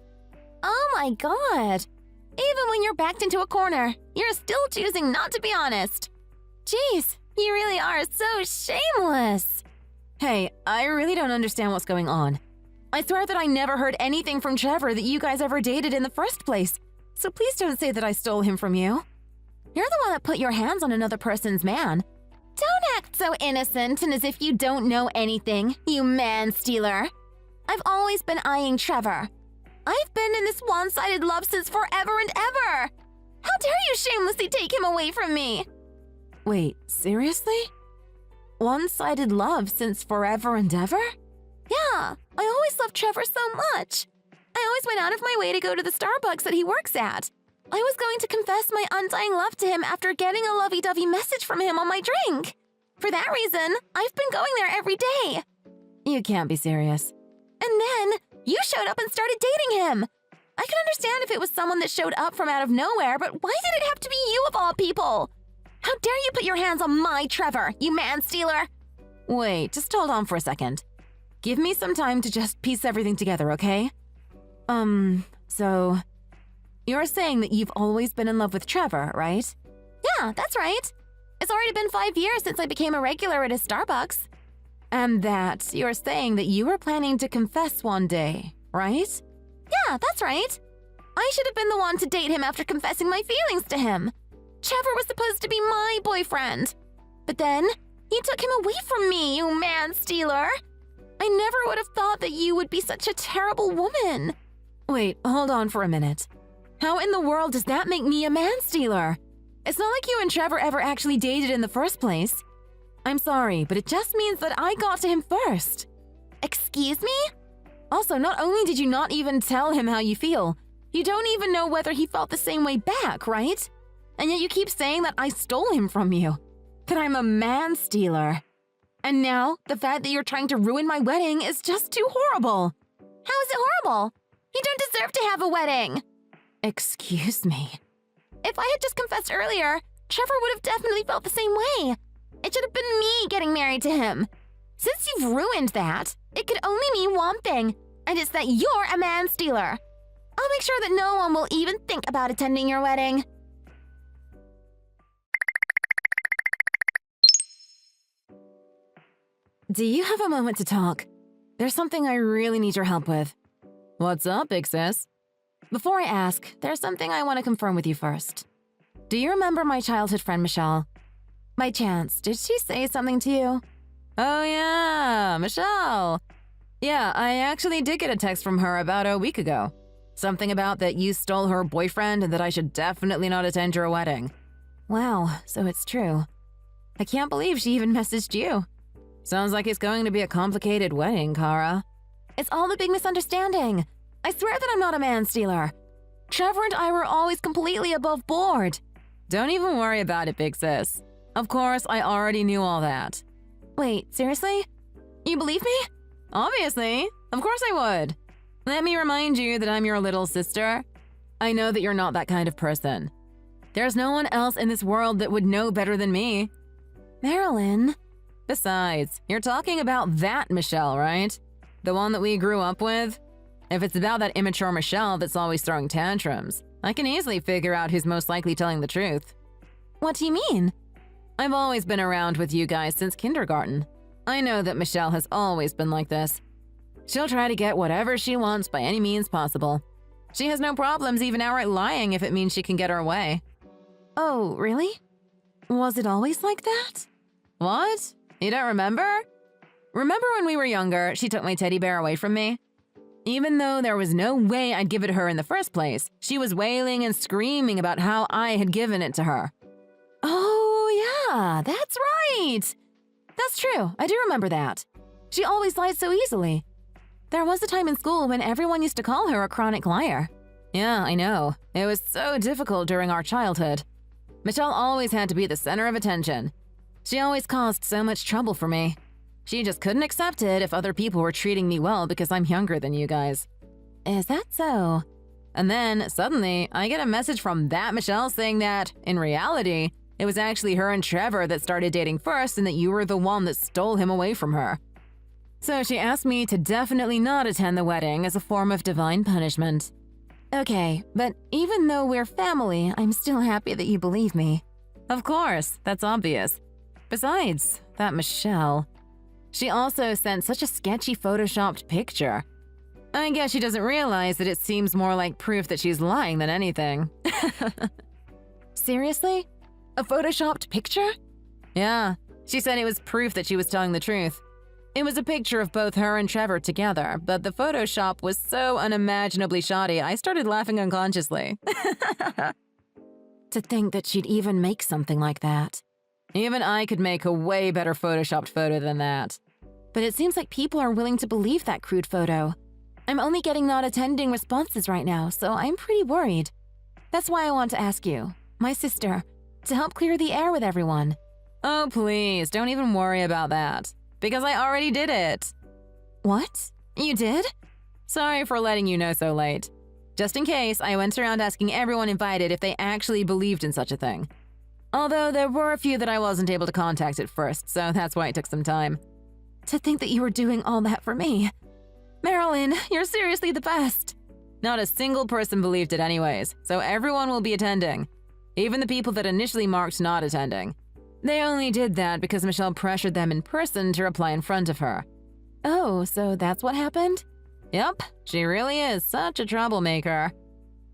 Oh my god. Even when you're backed into a corner, you're still choosing not to be honest. Jeez, you really are so shameless. Hey, I really don't understand what's going on. I swear that I never heard anything from Trevor that you guys ever dated in the first place. So please don't say that I stole him from you. You're the one that put your hands on another person's man. Don't act so innocent and as if you don't know anything, you man-stealer. I've always been eyeing Trevor. I've been in this one-sided love since forever and ever. How dare you shamelessly take him away from me? Wait, seriously? One-sided love since forever and ever? Yeah, I always loved Trevor so much. I always went out of my way to go to the Starbucks that he works at. I was going to confess my undying love to him after getting a lovey-dovey message from him on my drink. For that reason, I've been going there every day. You can't be serious. And then, you showed up and started dating him. I can understand if it was someone that showed up from out of nowhere, but why did it have to be you of all people? How dare you put your hands on my Trevor, you man-stealer? Wait, just hold on for a second. Give me some time to just piece everything together, okay? So... You're saying that you've always been in love with Trevor, right? Yeah, that's right. It's already been 5 years since I became a regular at his Starbucks. And that you're saying that you were planning to confess one day, right? Yeah, that's right. I should have been the one to date him after confessing my feelings to him. Trevor was supposed to be my boyfriend. But then, you took him away from me, you man-stealer. I never would have thought that you would be such a terrible woman. Wait, hold on for a minute. How in the world does that make me a man-stealer? It's not like you and Trevor ever actually dated in the first place. I'm sorry, but it just means that I got to him first. Excuse me? Also, not only did you not even tell him how you feel, you don't even know whether he felt the same way back, right? And yet you keep saying that I stole him from you. That I'm a man-stealer. And now, the fact that you're trying to ruin my wedding is just too horrible. How is it horrible? You don't deserve to have a wedding. Excuse me. If I had just confessed earlier, Trevor would have definitely felt the same way. It should have been me getting married to him. Since you've ruined that, it could only mean one thing, and it's that you're a man-stealer. I'll make sure that no one will even think about attending your wedding. Do you have a moment to talk? There's something I really need your help with. What's up, big sis? Before I ask, there's something I want to confirm with you first. Do you remember my childhood friend, Michelle? By chance, did she say something to you? Oh yeah, Michelle. Yeah, I actually did get a text from her about a week ago. Something about that you stole her boyfriend and that I should definitely not attend your wedding. Wow, so it's true. I can't believe she even messaged you. Sounds like it's going to be a complicated wedding, Kara. It's all a big misunderstanding. I swear that I'm not a man-stealer. Trevor and I were always completely above board. Don't even worry about it, big sis. Of course, I already knew all that. Wait, seriously? You believe me? Obviously. Of course I would. Let me remind you that I'm your little sister. I know that you're not that kind of person. There's no one else in this world that would know better than me. Marilyn. Besides, you're talking about that Michelle, right? The one that we grew up with? If it's about that immature Michelle that's always throwing tantrums, I can easily figure out who's most likely telling the truth. What do you mean? I've always been around with you guys since kindergarten. I know that Michelle has always been like this. She'll try to get whatever she wants by any means possible. She has no problems even outright lying if it means she can get her way. Oh, really? Was it always like that? What? You don't remember? Remember when we were younger, she took my teddy bear away from me? Even though there was no way I'd give it to her in the first place, she was wailing and screaming about how I had given it to her. Oh, yeah, that's right. That's true. I do remember that. She always lied so easily. There was a time in school when everyone used to call her a chronic liar. Yeah, I know. It was so difficult during our childhood. Michelle always had to be the center of attention. She always caused so much trouble for me. She just couldn't accept it if other people were treating me well because I'm younger than you guys. Is that so? And then, suddenly, I get a message from that Michelle saying that, in reality, it was actually her and Trevor that started dating first and that you were the one that stole him away from her. So she asked me to definitely not attend the wedding as a form of divine punishment. Okay, but even though we're family, I'm still happy that you believe me. Of course, that's obvious. Besides, that Michelle, she also sent such a sketchy photoshopped picture. I guess she doesn't realize that it seems more like proof that she's lying than anything. Seriously? A photoshopped picture? Yeah, she said it was proof that she was telling the truth. It was a picture of both her and Trevor together, but the Photoshop was so unimaginably shoddy, I started laughing unconsciously. To think that she'd even make something like that. Even I could make a way better Photoshopped photo than that. But it seems like people are willing to believe that crude photo. I'm only getting not attending responses right now, so I'm pretty worried. That's why I want to ask you, my sister, to help clear the air with everyone. Oh, please, don't even worry about that. Because I already did it. What? You did? Sorry for letting you know so late. Just in case, I went around asking everyone invited if they actually believed in such a thing. Although there were a few that I wasn't able to contact at first, so that's why it took some time. To think that you were doing all that for me. Marilyn, you're seriously the best. Not a single person believed it anyways, so everyone will be attending. Even the people that initially marked not attending. They only did that because Michelle pressured them in person to reply in front of her. Oh, so that's what happened? Yep, she really is such a troublemaker.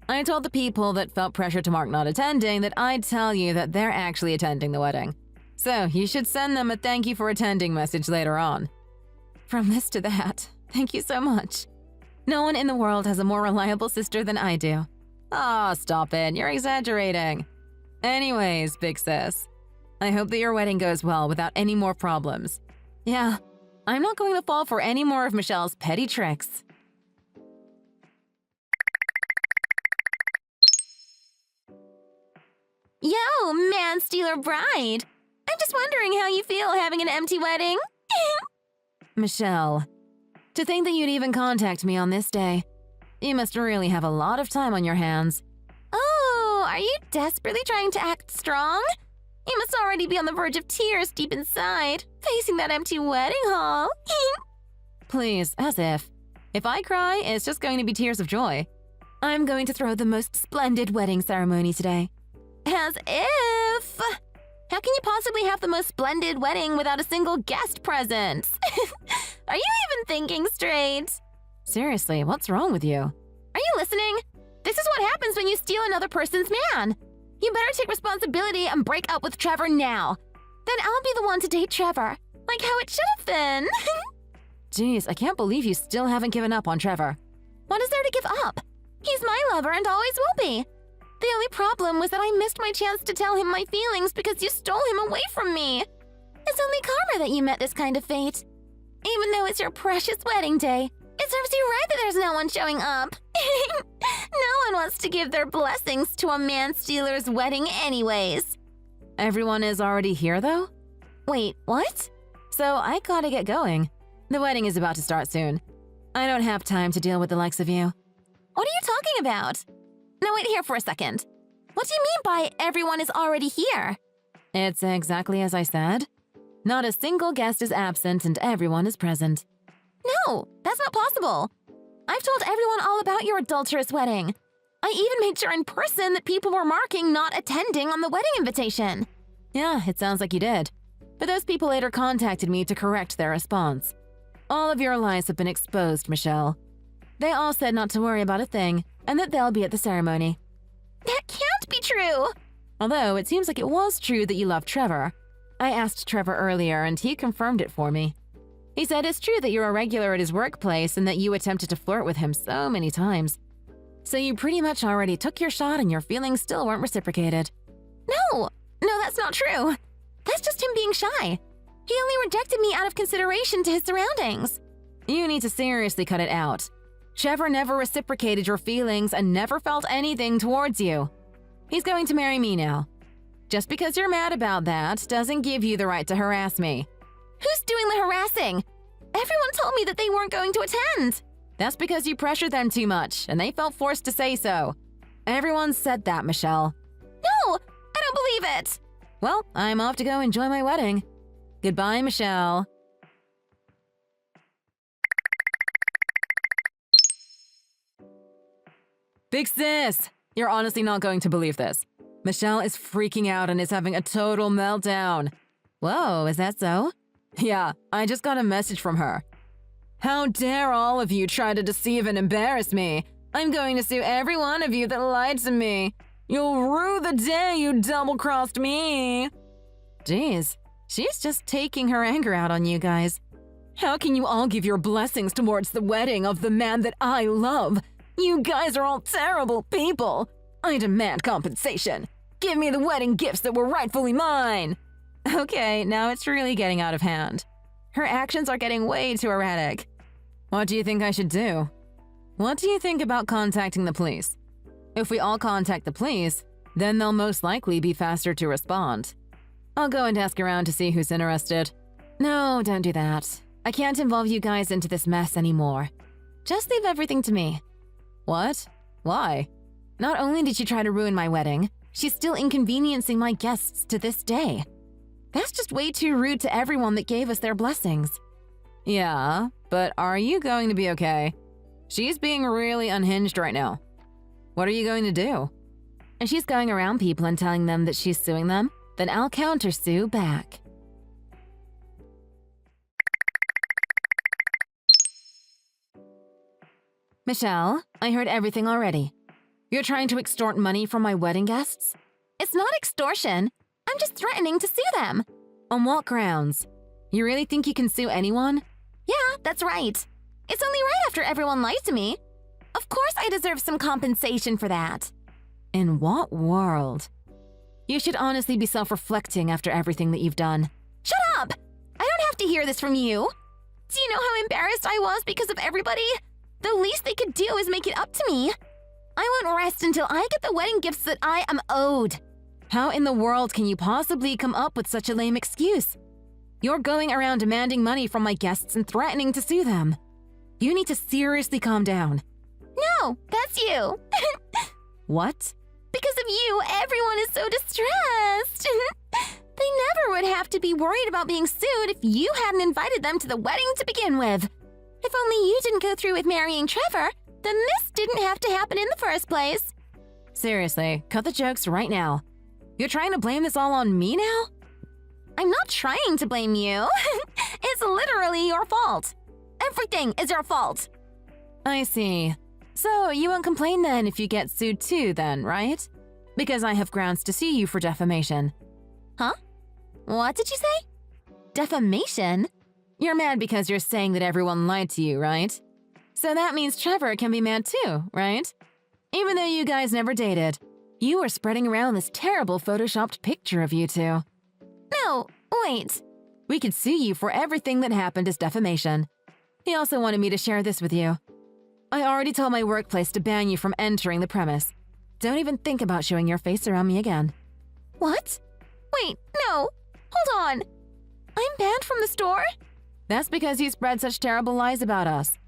I told the people that felt pressure to mark not attending that I'd tell you that they're actually attending the wedding. So you should send them a thank you for attending message later on. From this to that, thank you so much. No one in the world has a more reliable sister than I do. Aw, stop it, you're exaggerating. Anyways, big sis, I hope that your wedding goes well without any more problems. Yeah, I'm not going to fall for any more of Michelle's petty tricks. Yo, man stealer bride! I'm just wondering how you feel having an empty wedding. Michelle, to think that you'd even contact me on this day. You must really have a lot of time on your hands. Oh, are you desperately trying to act strong? You must already be on the verge of tears deep inside, facing that empty wedding hall. Please, as if. If I cry, it's just going to be tears of joy. I'm going to throw the most splendid wedding ceremony today. As if! How can you possibly have the most splendid wedding without a single guest present? Are you even thinking straight? Seriously, what's wrong with you? Are you listening? This is what happens when you steal another person's man. You better take responsibility and break up with Trevor now. Then I'll be the one to date Trevor, like how it should have been. Jeez, I can't believe you still haven't given up on Trevor. What is there to give up? He's my lover and always will be. The only problem was that I missed my chance to tell him my feelings because you stole him away from me. It's only karma that you met this kind of fate. Even though it's your precious wedding day, it serves you right that there's no one showing up. No one wants to give their blessings to a man-stealer's wedding anyways. Everyone is already here, though? Wait, what? So I gotta get going. The wedding is about to start soon. I don't have time to deal with the likes of you. What are you talking about? No, wait here for a second. What do you mean by everyone is already here? It's exactly as I said. Not a single guest is absent and everyone is present. No, that's not possible. I've told everyone all about your adulterous wedding. I even made sure in person that people were marking not attending on the wedding invitation. Yeah, it sounds like you did. But those people later contacted me to correct their response. All of your lies have been exposed, Michelle. They all said not to worry about a thing, and that they'll be at the ceremony. That can't be true! Although it seems like it was true that you love Trevor. I asked Trevor earlier, and he confirmed it for me. He said it's true that you're a regular at his workplace and that you attempted to flirt with him so many times. So you pretty much already took your shot and your feelings still weren't reciprocated. No, that's not true. That's just him being shy. He only rejected me out of consideration to his surroundings. You need to seriously cut it out. Trevor never reciprocated your feelings and never felt anything towards you. He's going to marry me now. Just because you're mad about that doesn't give you the right to harass me. Who's doing the harassing? Everyone told me that they weren't going to attend. That's because you pressured them too much, and they felt forced to say so. Everyone said that, Michelle. No, I don't believe it. Well, I'm off to go enjoy my wedding. Goodbye, Michelle. Big sis, you're honestly not going to believe this. Michelle is freaking out and is having a total meltdown. Whoa, is that so? Yeah, I just got a message from her. How dare all of you try to deceive and embarrass me? I'm going to sue every one of you that lied to me. You'll rue the day you double-crossed me. Jeez, she's just taking her anger out on you guys. How can you all give your blessings towards the wedding of the man that I love? You guys are all terrible people. I demand compensation. Give me the wedding gifts that were rightfully mine. Okay, now it's really getting out of hand. Her actions are getting way too erratic. What do you think I should do? What do you think about contacting the police? If we all contact the police, then they'll most likely be faster to respond. I'll go and ask around to see who's interested. No, don't do that. I can't involve you guys into this mess anymore. Just leave everything to me. What? Why? Not only did she try to ruin my wedding, she's still inconveniencing my guests to this day. That's just way too rude to everyone that gave us their blessings. Yeah, but are you going to be okay? She's being really unhinged right now. What are you going to do? If she's going around people and telling them that she's suing them, then I'll countersue back. Michelle, I heard everything already. You're trying to extort money from my wedding guests? It's not extortion. I'm just threatening to sue them. On what grounds? You really think you can sue anyone? Yeah, that's right. It's only right after everyone lied to me. Of course I deserve some compensation for that. In what world? You should honestly be self-reflecting after everything that you've done. Shut up! I don't have to hear this from you. Do you know how embarrassed I was because of everybody? The least they could do is make it up to me. I won't rest until I get the wedding gifts that I am owed. How in the world can you possibly come up with such a lame excuse? You're going around demanding money from my guests and threatening to sue them. You need to seriously calm down. No, that's you. What? Because of you, everyone is so distressed. They never would have to be worried about being sued if you hadn't invited them to the wedding to begin with. If only you didn't go through with marrying Trevor, then this didn't have to happen in the first place. Seriously, cut the jokes right now. You're trying to blame this all on me now? I'm not trying to blame you. It's literally your fault. Everything is your fault. I see. So you won't complain then if you get sued too then, right? Because I have grounds to sue you for defamation. Huh? What did you say? Defamation? You're mad because you're saying that everyone lied to you, right? So that means Trevor can be mad too, right? Even though you guys never dated, you were spreading around this terrible photoshopped picture of you two. No, wait. We could sue you for everything that happened as defamation. He also wanted me to share this with you. I already told my workplace to ban you from entering the premise. Don't even think about showing your face around me again. What? Wait, no. Hold on. I'm banned from the store? That's because you spread such terrible lies about us.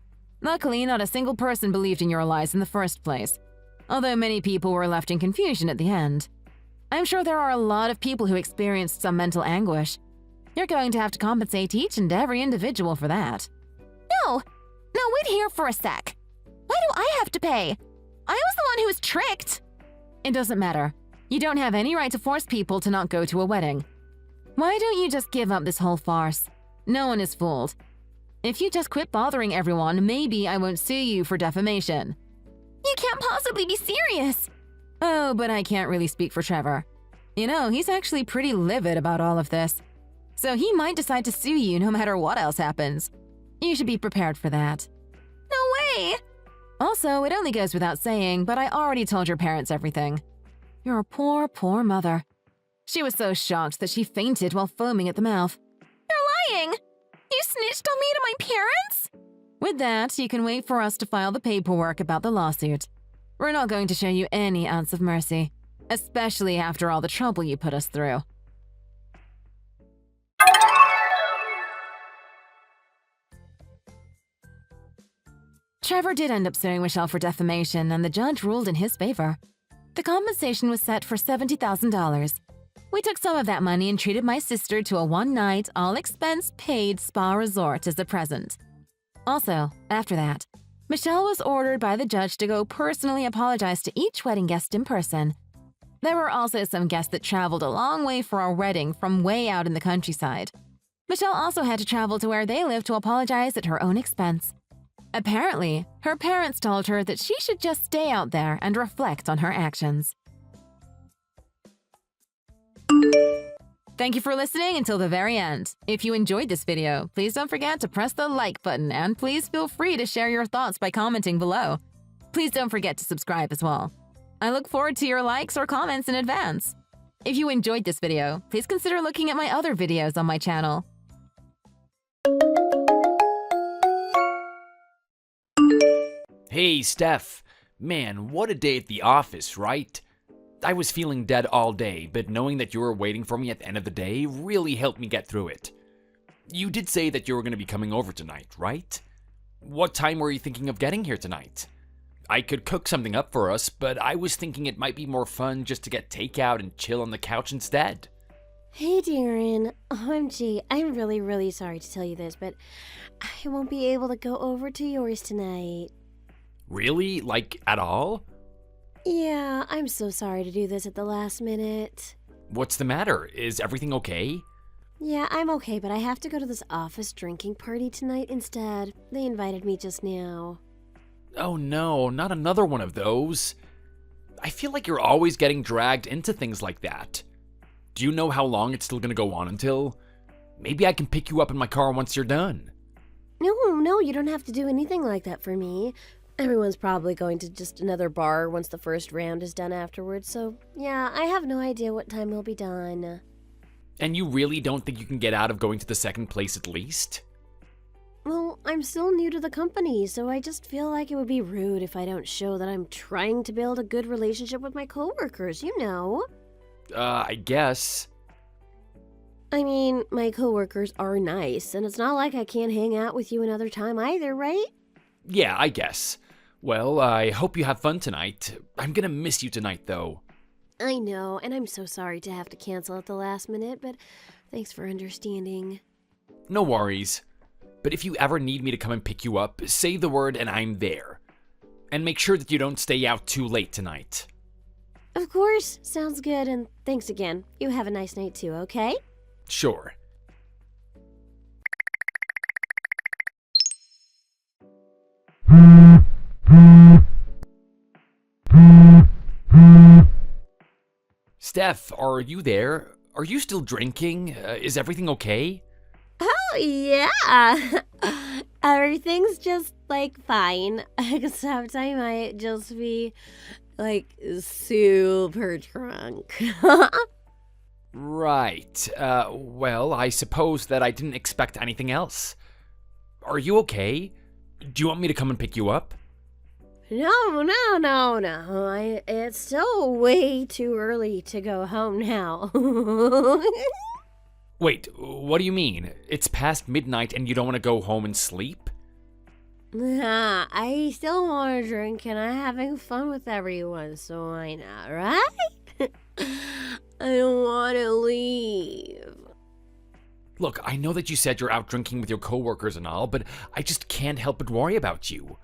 Luckily, not a single person believed in your lies in the first place, although many people were left in confusion at the end. I'm sure there are a lot of people who experienced some mental anguish. You're going to have to compensate each and every individual for that. No, wait here for a sec. Why do I have to pay? I was the one who was tricked. It doesn't matter. You don't have any right to force people to not go to a wedding. Why don't you just give up this whole farce? No one is fooled. If you just quit bothering everyone, maybe I won't sue you for defamation. You can't possibly be serious. Oh, but I can't really speak for Trevor. You know, he's actually pretty livid about all of this. So he might decide to sue you no matter what else happens. You should be prepared for that. No way. Also, it only goes without saying, but I already told your parents everything. Your poor, poor mother. She was so shocked that she fainted while foaming at the mouth. You're lying. You snitched on me to my parents? With that, you can wait for us to file the paperwork about the lawsuit. We're not going to show you any ounce of mercy, especially after all the trouble you put us through. Trevor did end up suing Michelle for defamation, and the judge ruled in his favor. The compensation was set for $70,000. We took some of that money and treated my sister to a one-night, all-expense-paid spa resort as a present. Also, after that, Michelle was ordered by the judge to go personally apologize to each wedding guest in person. There were also some guests that traveled a long way for our wedding from way out in the countryside. Michelle also had to travel to where they lived to apologize at her own expense. Apparently, her parents told her that she should just stay out there and reflect on her actions. Thank you for listening until the very end. If you enjoyed this video, please don't forget to press the like button and please feel free to share your thoughts by commenting below. Please don't forget to subscribe as well. I look forward to your likes or comments in advance. If you enjoyed this video, please consider looking at my other videos on my channel. Hey, Steph. Man, what a day at the office, right? I was feeling dead all day, but knowing that you were waiting for me at the end of the day really helped me get through it. You did say that you were going to be coming over tonight, right? What time were you thinking of getting here tonight? I could cook something up for us, but I was thinking it might be more fun just to get takeout and chill on the couch instead. Hey, Darren. OMG, I'm really sorry to tell you this, but I won't be able to go over to yours tonight. Really? Like, at all? Yeah, I'm so sorry to do this at the last minute. What's the matter? Is everything okay? Yeah, I'm okay, but I have to go to this office drinking party tonight instead. They invited me just now. Oh no, not another one of those. I feel like you're always getting dragged into things like that. Do you know how long it's still gonna go on until? Maybe I can pick you up in my car once you're done. No, you don't have to do anything like that for me. Everyone's probably going to just another bar once the first round is done afterwards, so yeah, I have no idea what time we'll be done. And you really don't think you can get out of going to the second place at least? Well, I'm still new to the company, so I just feel like it would be rude if I don't show that I'm trying to build a good relationship with my coworkers, you know? I guess. I mean, my coworkers are nice, and it's not like I can't hang out with you another time either, right? Yeah, I guess. Well, I hope you have fun tonight. I'm gonna miss you tonight, though. I know, and I'm so sorry to have to cancel at the last minute, but thanks for understanding. No worries. But if you ever need me to come and pick you up, say the word and I'm there. And make sure that you don't stay out too late tonight. Of course, sounds good, and thanks again. You have a nice night too, okay? Sure. Steph, are you there? Are you still drinking? Is everything okay? Oh, yeah. Everything's just, like, fine. Except I might just be, like, super drunk. Right. Well, I suppose that I didn't expect anything else. Are you okay? Do you want me to come and pick you up? No. It's still way too early to go home now. Wait, what do you mean? It's past midnight and you don't want to go home and sleep? Nah, I still want to drink and I'm having fun with everyone, so why not, right? I don't want to leave. Look, I know that you said you're out drinking with your coworkers and all, but I just can't help but worry about you.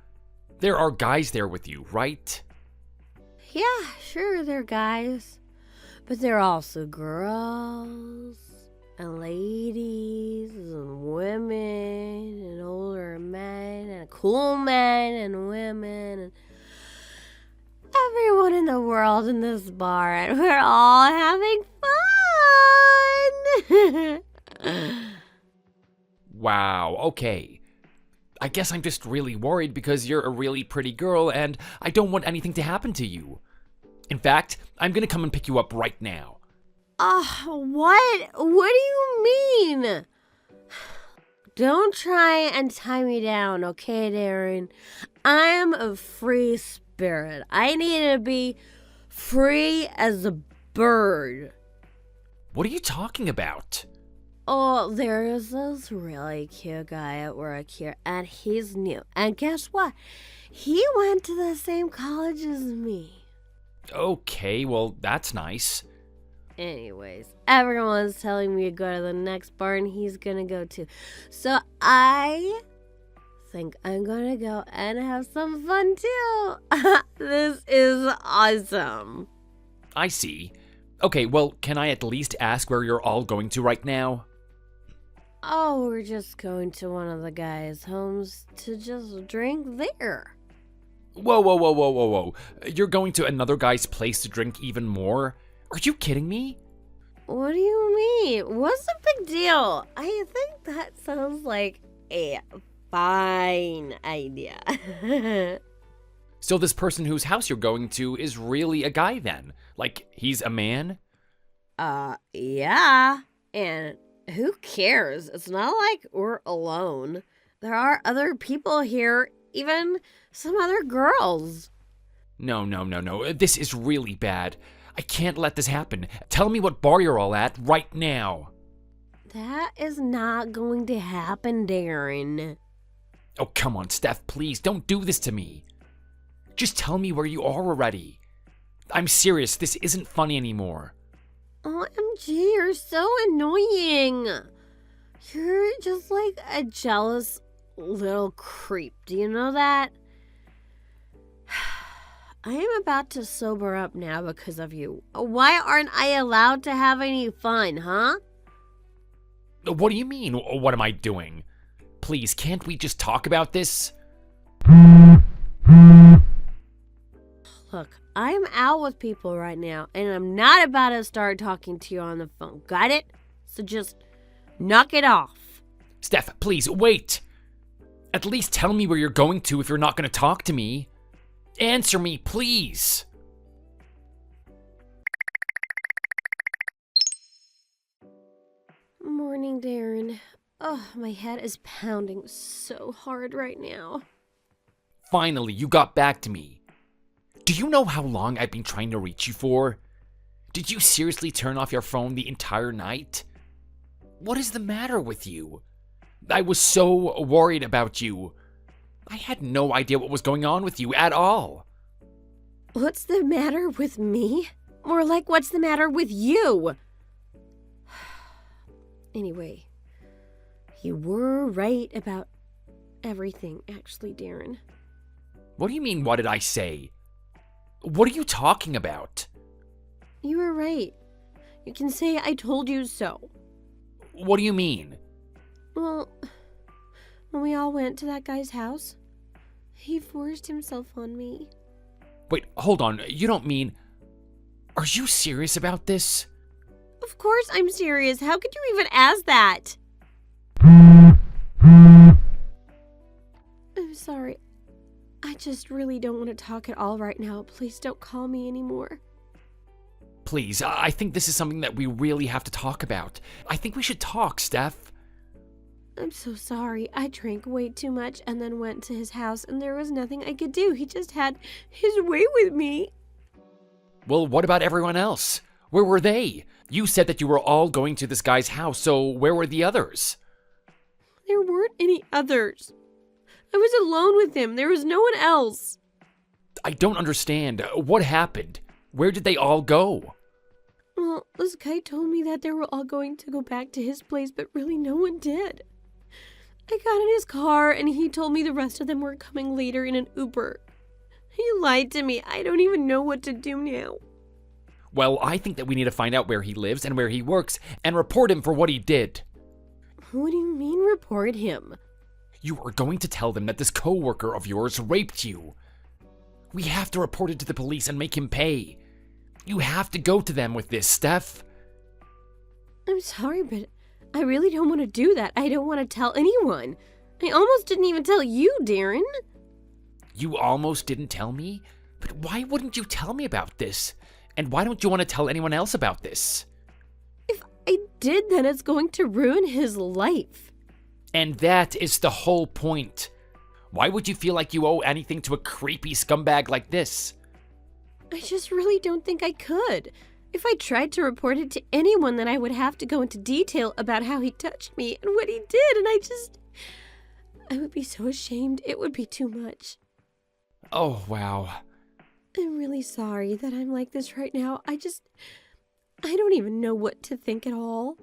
There are guys there with you, right? Yeah, sure, they're guys. But they're also girls, and ladies, and women, and older men, and cool men, and women, and everyone in the world in this bar, and we're all having fun! Wow, okay. I guess I'm just really worried because you're a really pretty girl and I don't want anything to happen to you. In fact, I'm gonna come and pick you up right now. What? What do you mean? Don't try and tie me down, okay, Darren? I'm a free spirit. I need to be free as a bird. What are you talking about? Oh, there's this really cute guy at work here, and he's new. And guess what? He went to the same college as me. Okay, well, that's nice. Anyways, everyone's telling me to go to the next bar and he's gonna go too. So I think I'm gonna go and have some fun too. This is awesome. I see. Okay, well, can I at least ask where you're all going to right now? Oh, we're just going to one of the guys' homes to just drink there. Whoa. You're going to another guy's place to drink even more? Are you kidding me? What do you mean? What's the big deal? I think that sounds like a fine idea. So this person whose house you're going to is really a guy then? Like, he's a man? Yeah. And who cares? It's not like we're alone. There are other people here, even some other girls. No. This is really bad. I can't let this happen. Tell me what bar you're all at right now. That is not going to happen, Darren. Oh, come on, Steph, please, don't do this to me. Just tell me where you are already. I'm serious, this isn't funny anymore. OMG, you're so annoying. You're just like a jealous little creep. Do you know that? I am about to sober up now because of you. Why aren't I allowed to have any fun, huh? What do you mean, what am I doing? Please, can't we just talk about this? Look, I'm out with people right now, and I'm not about to start talking to you on the phone. Got it? So just knock it off. Steph, please, wait! At least tell me where you're going to if you're not going to talk to me. Answer me, please! Morning, Darren. Oh, my head is pounding so hard right now. Finally, you got back to me. Do you know how long I've been trying to reach you for? Did you seriously turn off your phone the entire night? What is the matter with you? I was so worried about you. I had no idea what was going on with you at all. What's the matter with me? More like, what's the matter with you? Anyway, you were right about everything, actually, Darren. What do you mean, what did I say? What are you talking about? You were right. You can say I told you so. What do you mean? Well, when we all went to that guy's house, he forced himself on me. Wait, hold on. You don't mean... Are you serious about this? Of course I'm serious. How could you even ask that? I'm sorry. I just really don't want to talk at all right now. Please don't call me anymore. Please, I think this is something that we really have to talk about. I think we should talk, Steph. I'm so sorry. I drank way too much and then went to his house and there was nothing I could do. He just had his way with me. Well, what about everyone else? Where were they? You said that you were all going to this guy's house, so where were the others? There weren't any others. I was alone with him. There was no one else. I don't understand. What happened? Where did they all go? Well, this guy told me that they were all going to go back to his place, but really no one did. I got in his car and he told me the rest of them were coming later in an Uber. He lied to me. I don't even know what to do now. Well, I think that we need to find out where he lives and where he works and report him for what he did. What do you mean report him? You are going to tell them that this coworker of yours raped you. We have to report it to the police and make him pay. You have to go to them with this, Steph. I'm sorry, but I really don't want to do that. I don't want to tell anyone. I almost didn't even tell you, Darren. You almost didn't tell me? But why wouldn't you tell me about this? And why don't you want to tell anyone else about this? If I did, then it's going to ruin his life. And that is the whole point. Why would you feel like you owe anything to a creepy scumbag like this? I just really don't think I could. If I tried to report it to anyone, then I would have to go into detail about how he touched me and what he did, and I would be so ashamed. It would be too much. Oh, wow. I'm really sorry that I'm like this right now. I don't even know what to think at all.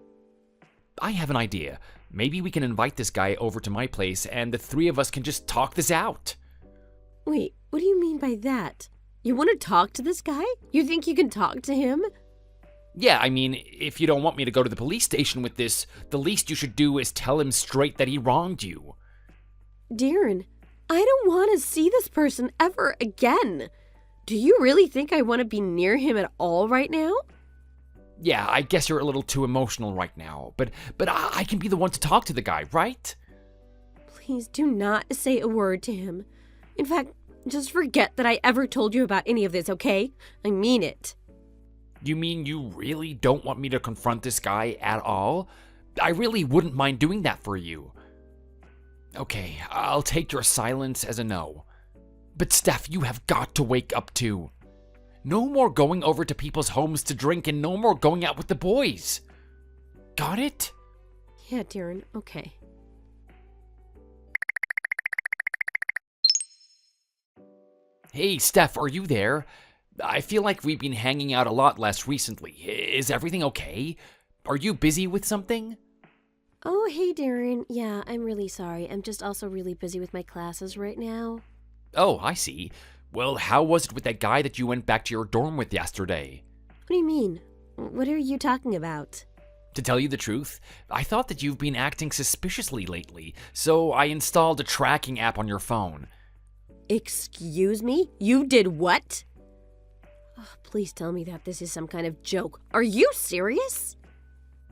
I have an idea. Maybe we can invite this guy over to my place and the three of us can just talk this out. Wait, what do you mean by that? You want to talk to this guy? You think you can talk to him? Yeah, I mean, if you don't want me to go to the police station with this, the least you should do is tell him straight that he wronged you. Darren, I don't want to see this person ever again. Do you really think I want to be near him at all right now? Yeah, I guess you're a little too emotional right now, but I can be the one to talk to the guy, right? Please do not say a word to him. In fact, just forget that I ever told you about any of this, okay? I mean it. You mean you really don't want me to confront this guy at all? I really wouldn't mind doing that for you. Okay, I'll take your silence as a no. But Steph, you have got to wake up too. No more going over to people's homes to drink and no more going out with the boys. Got it? Yeah, Darren, okay. Hey, Steph, are you there? I feel like we've been hanging out a lot less recently. Is everything okay? Are you busy with something? Oh, hey, Darren. Yeah, I'm really sorry. I'm just also really busy with my classes right now. Oh, I see. Well, how was it with that guy that you went back to your dorm with yesterday? What do you mean? What are you talking about? To tell you the truth, I thought that you've been acting suspiciously lately, so I installed a tracking app on your phone. Excuse me? You did what? Oh, please tell me that this is some kind of joke. Are you serious?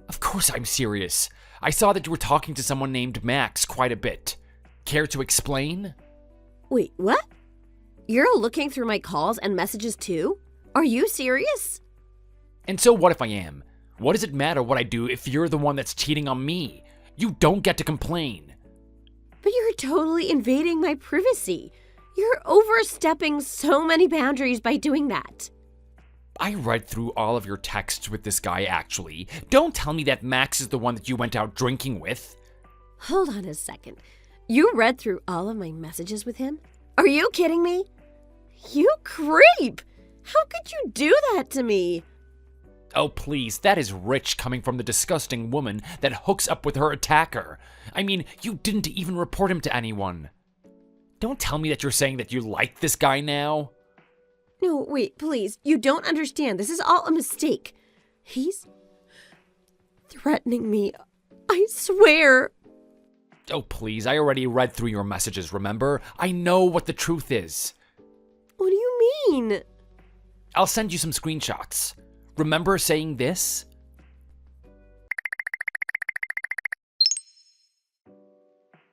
Of course I'm serious. I saw that you were talking to someone named Max quite a bit. Care to explain? Wait, what? You're looking through my calls and messages too? Are you serious? And so what if I am? What does it matter what I do if you're the one that's cheating on me? You don't get to complain. But you're totally invading my privacy. You're overstepping so many boundaries by doing that. I read through all of your texts with this guy, actually. Don't tell me that Max is the one that you went out drinking with. Hold on a second. You read through all of my messages with him? Are you kidding me? You creep! How could you do that to me? Oh, please, that is rich coming from the disgusting woman that hooks up with her attacker. I mean, you didn't even report him to anyone. Don't tell me that you're saying that you like this guy now. No, wait, please. You don't understand. This is all a mistake. He's threatening me. I swear. Oh, please, I already read through your messages, remember? I know what the truth is. What do you mean? I'll send you some screenshots. Remember saying this?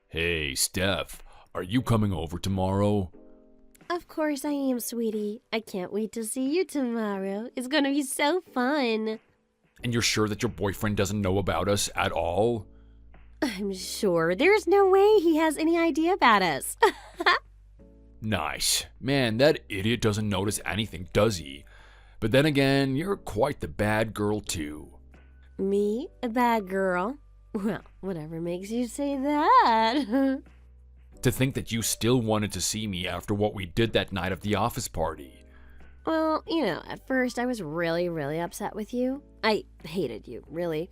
Hey, Steph, are you coming over tomorrow? Of course I am, sweetie. I can't wait to see you tomorrow. It's gonna be so fun. And you're sure that your boyfriend doesn't know about us at all? I'm sure. There's no way he has any idea about us. Nice. Man, that idiot doesn't notice anything, does he? But then again, you're quite the bad girl too. Me? A bad girl? Well, whatever makes you say that. To think that you still wanted to see me after what we did that night of the office party. Well, at first I was really, really upset with you. I hated you, really.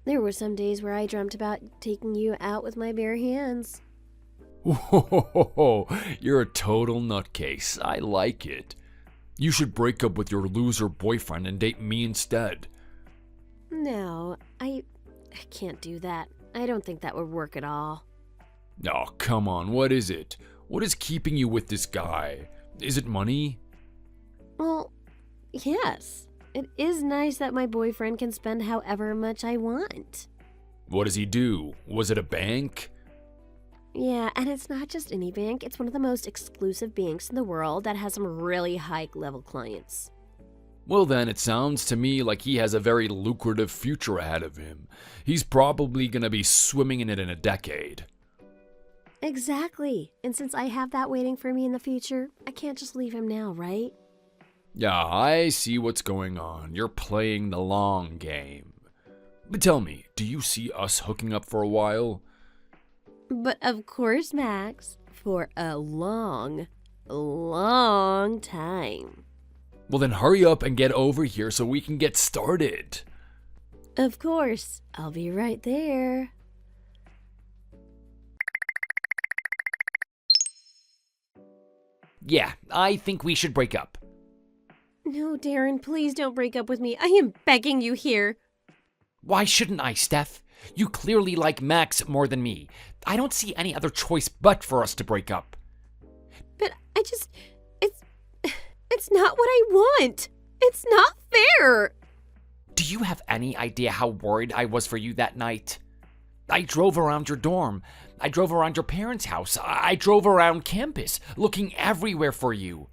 There were some days where I dreamt about taking you out with my bare hands. Whoa, you're a total nutcase. I like it. You should break up with your loser boyfriend and date me instead. No, I can't do that. I don't think that would work at all. Oh, come on, what is it? What is keeping you with this guy? Is it money? Well, yes. It is nice that my boyfriend can spend however much I want. What does he do? Was it a bank? Yeah, and it's not just any bank. It's one of the most exclusive banks in the world that has some really high-level clients. Well then, it sounds to me like he has a very lucrative future ahead of him. He's probably gonna be swimming in it in a decade. Exactly. And since I have that waiting for me in the future, I can't just leave him now, right? Yeah, I see what's going on. You're playing the long game. But tell me, do you see us hooking up for a while? But of course, Max. For a long, long time. Well then hurry up and get over here so we can get started. Of course. I'll be right there. Yeah, I think we should break up. No, Darren, please don't break up with me. I am begging you here. Why shouldn't I, Steph? You clearly like Max more than me. I don't see any other choice but for us to break up. But it's not what I want. It's not fair. Do you have any idea how worried I was for you that night? I drove around your dorm. I drove around your parents' house. I drove around campus, looking everywhere for you.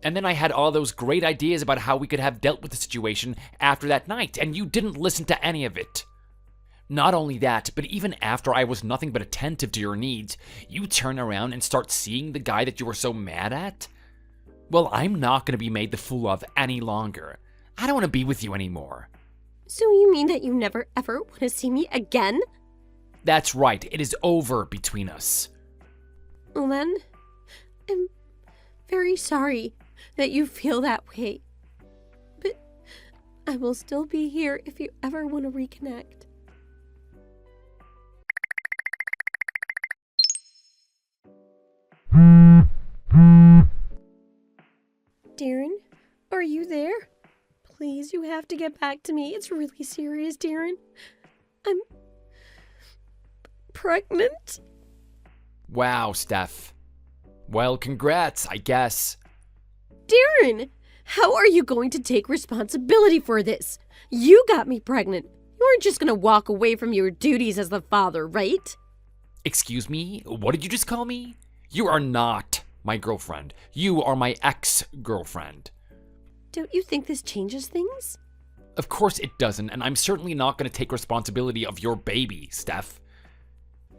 And then I had all those great ideas about how we could have dealt with the situation after that night, and you didn't listen to any of it. Not only that, but even after I was nothing but attentive to your needs, you turn around and start seeing the guy that you were so mad at? Well, I'm not going to be made the fool of any longer. I don't want to be with you anymore. So you mean that you never ever want to see me again? That's right, it is over between us. Well then, I'm very sorry that you feel that way. But I will still be here if you ever want to reconnect. Darren, are you there? Please, you have to get back to me. It's really serious, Darren. I'm pregnant. Wow, Steph. Well, congrats, I guess. Darren, how are you going to take responsibility for this? You got me pregnant. You aren't just going to walk away from your duties as the father, right? Excuse me? What did you just call me? You are not my girlfriend. You are my ex-girlfriend. Don't you think this changes things? Of course it doesn't, and I'm certainly not going to take responsibility of your baby, Steph.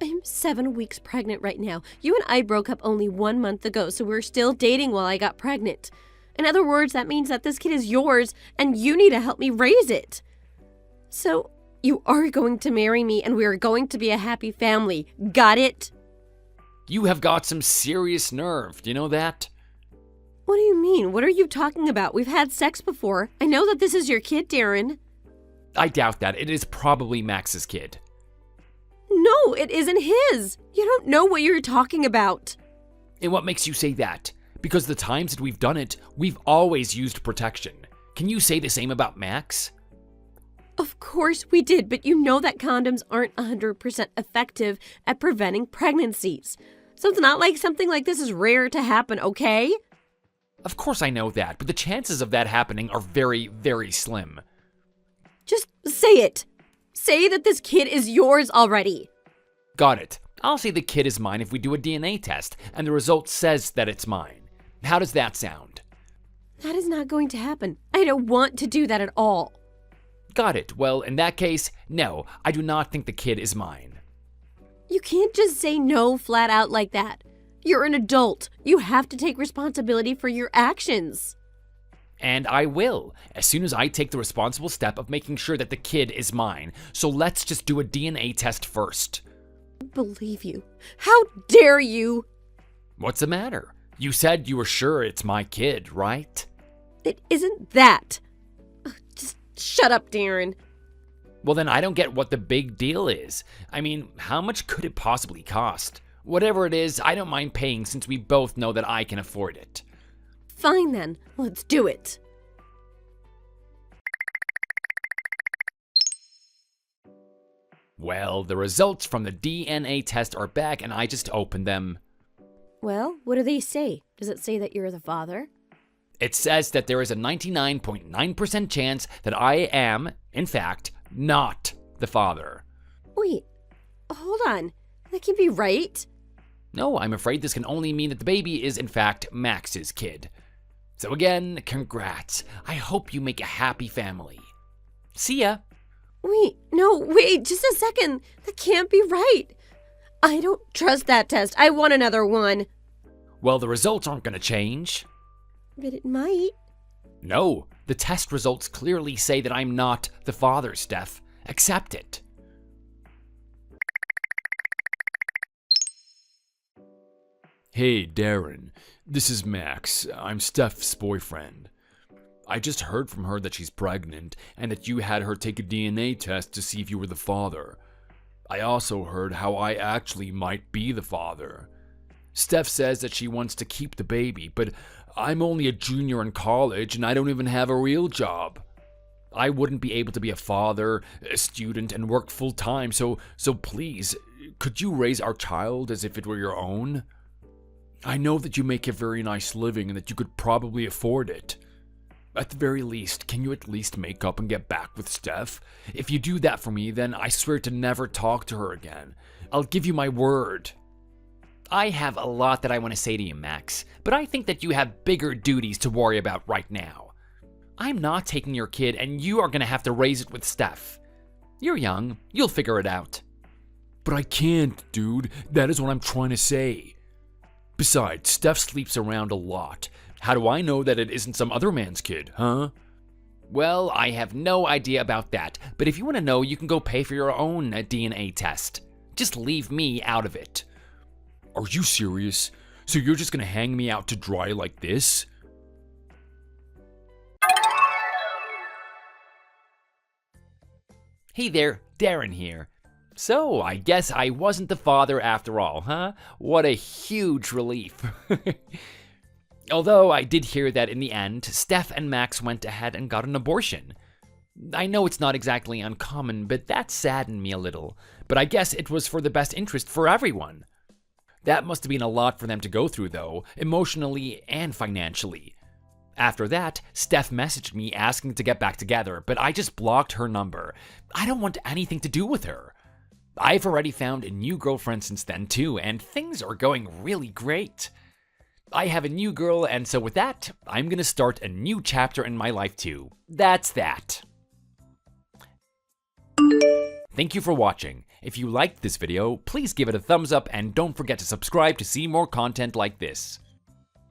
I'm 7 weeks pregnant right now. You and I broke up only 1 month ago, so we're still dating while I got pregnant. In other words, that means that this kid is yours, and you need to help me raise it. So, you are going to marry me, and we are going to be a happy family. Got it? You have got some serious nerve, do you know that? What do you mean? What are you talking about? We've had sex before. I know that this is your kid, Darren. I doubt that. It is probably Max's kid. No, it isn't his. You don't know what you're talking about. And what makes you say that? Because the times that we've done it, we've always used protection. Can you say the same about Max? Of course we did, but you know that condoms aren't 100% effective at preventing pregnancies. So it's not like something like this is rare to happen, okay? Of course I know that, but the chances of that happening are very, very slim. Just say it. Say that this kid is yours already. Got it. I'll say the kid is mine if we do a DNA test, and the result says that it's mine. How does that sound? That is not going to happen. I don't want to do that at all. Got it. Well, in that case, no, I do not think the kid is mine. You can't just say no flat out like that. You're an adult. You have to take responsibility for your actions. And I will, as soon as I take the responsible step of making sure that the kid is mine. So let's just do a DNA test first. believe you. How dare you? What's the matter? You said you were sure it's my kid, right? It isn't that. Ugh, just shut up, Darren. Well, then I don't get what the big deal is. I mean, how much could it possibly cost? Whatever it is, I don't mind paying since we both know that I can afford it. Fine then, let's do it. Well, the results from the DNA test are back and I just opened them. Well, what do they say? Does it say that you're the father? It says that there is a 99.9% chance that I am, in fact, not the father. Wait, hold on. That can't be right. No, I'm afraid this can only mean that the baby is, in fact, Max's kid. So again, congrats. I hope you make a happy family. See ya. Wait, just a second. That can't be right. I don't trust that test. I want another one. Well, the results aren't going to change. But it might. No, the test results clearly say that I'm not the father, Steph. Accept it. Hey, Darren. This is Max. I'm Steph's boyfriend. I just heard from her that she's pregnant and that you had her take a DNA test to see if you were the father. I also heard how I actually might be the father. Steph says that she wants to keep the baby, but I'm only a junior in college and I don't even have a real job. I wouldn't be able to be a father, a student, and work full time, so please, could you raise our child as if it were your own? I know that you make a very nice living and that you could probably afford it. At the very least, can you at least make up and get back with Steph? If you do that for me, then I swear to never talk to her again. I'll give you my word. I have a lot that I want to say to you, Max, but I think that you have bigger duties to worry about right now. I'm not taking your kid, and you are going to have to raise it with Steph. You're young. You'll figure it out. But I can't, dude. That is what I'm trying to say. Besides, Steph sleeps around a lot. How do I know that it isn't some other man's kid, huh? Well, I have no idea about that, but if you want to know, you can go pay for your own DNA test. Just leave me out of it. Are you serious? So you're just gonna hang me out to dry like this? Hey there, Darren here. So, I guess I wasn't the father after all, huh? What a huge relief. Although I did hear that in the end, Steph and Max went ahead and got an abortion. I know it's not exactly uncommon, but that saddened me a little. But I guess it was for the best interest for everyone. That must have been a lot for them to go through, though, emotionally and financially. After that, Steph messaged me asking to get back together, but I just blocked her number. I don't want anything to do with her. I've already found a new girlfriend since then, too, and things are going really great. I have a new girl, and so with that, I'm gonna start a new chapter in my life, too. That's that. Thank you for watching. If you liked this video, please give it a thumbs up and don't forget to subscribe to see more content like this.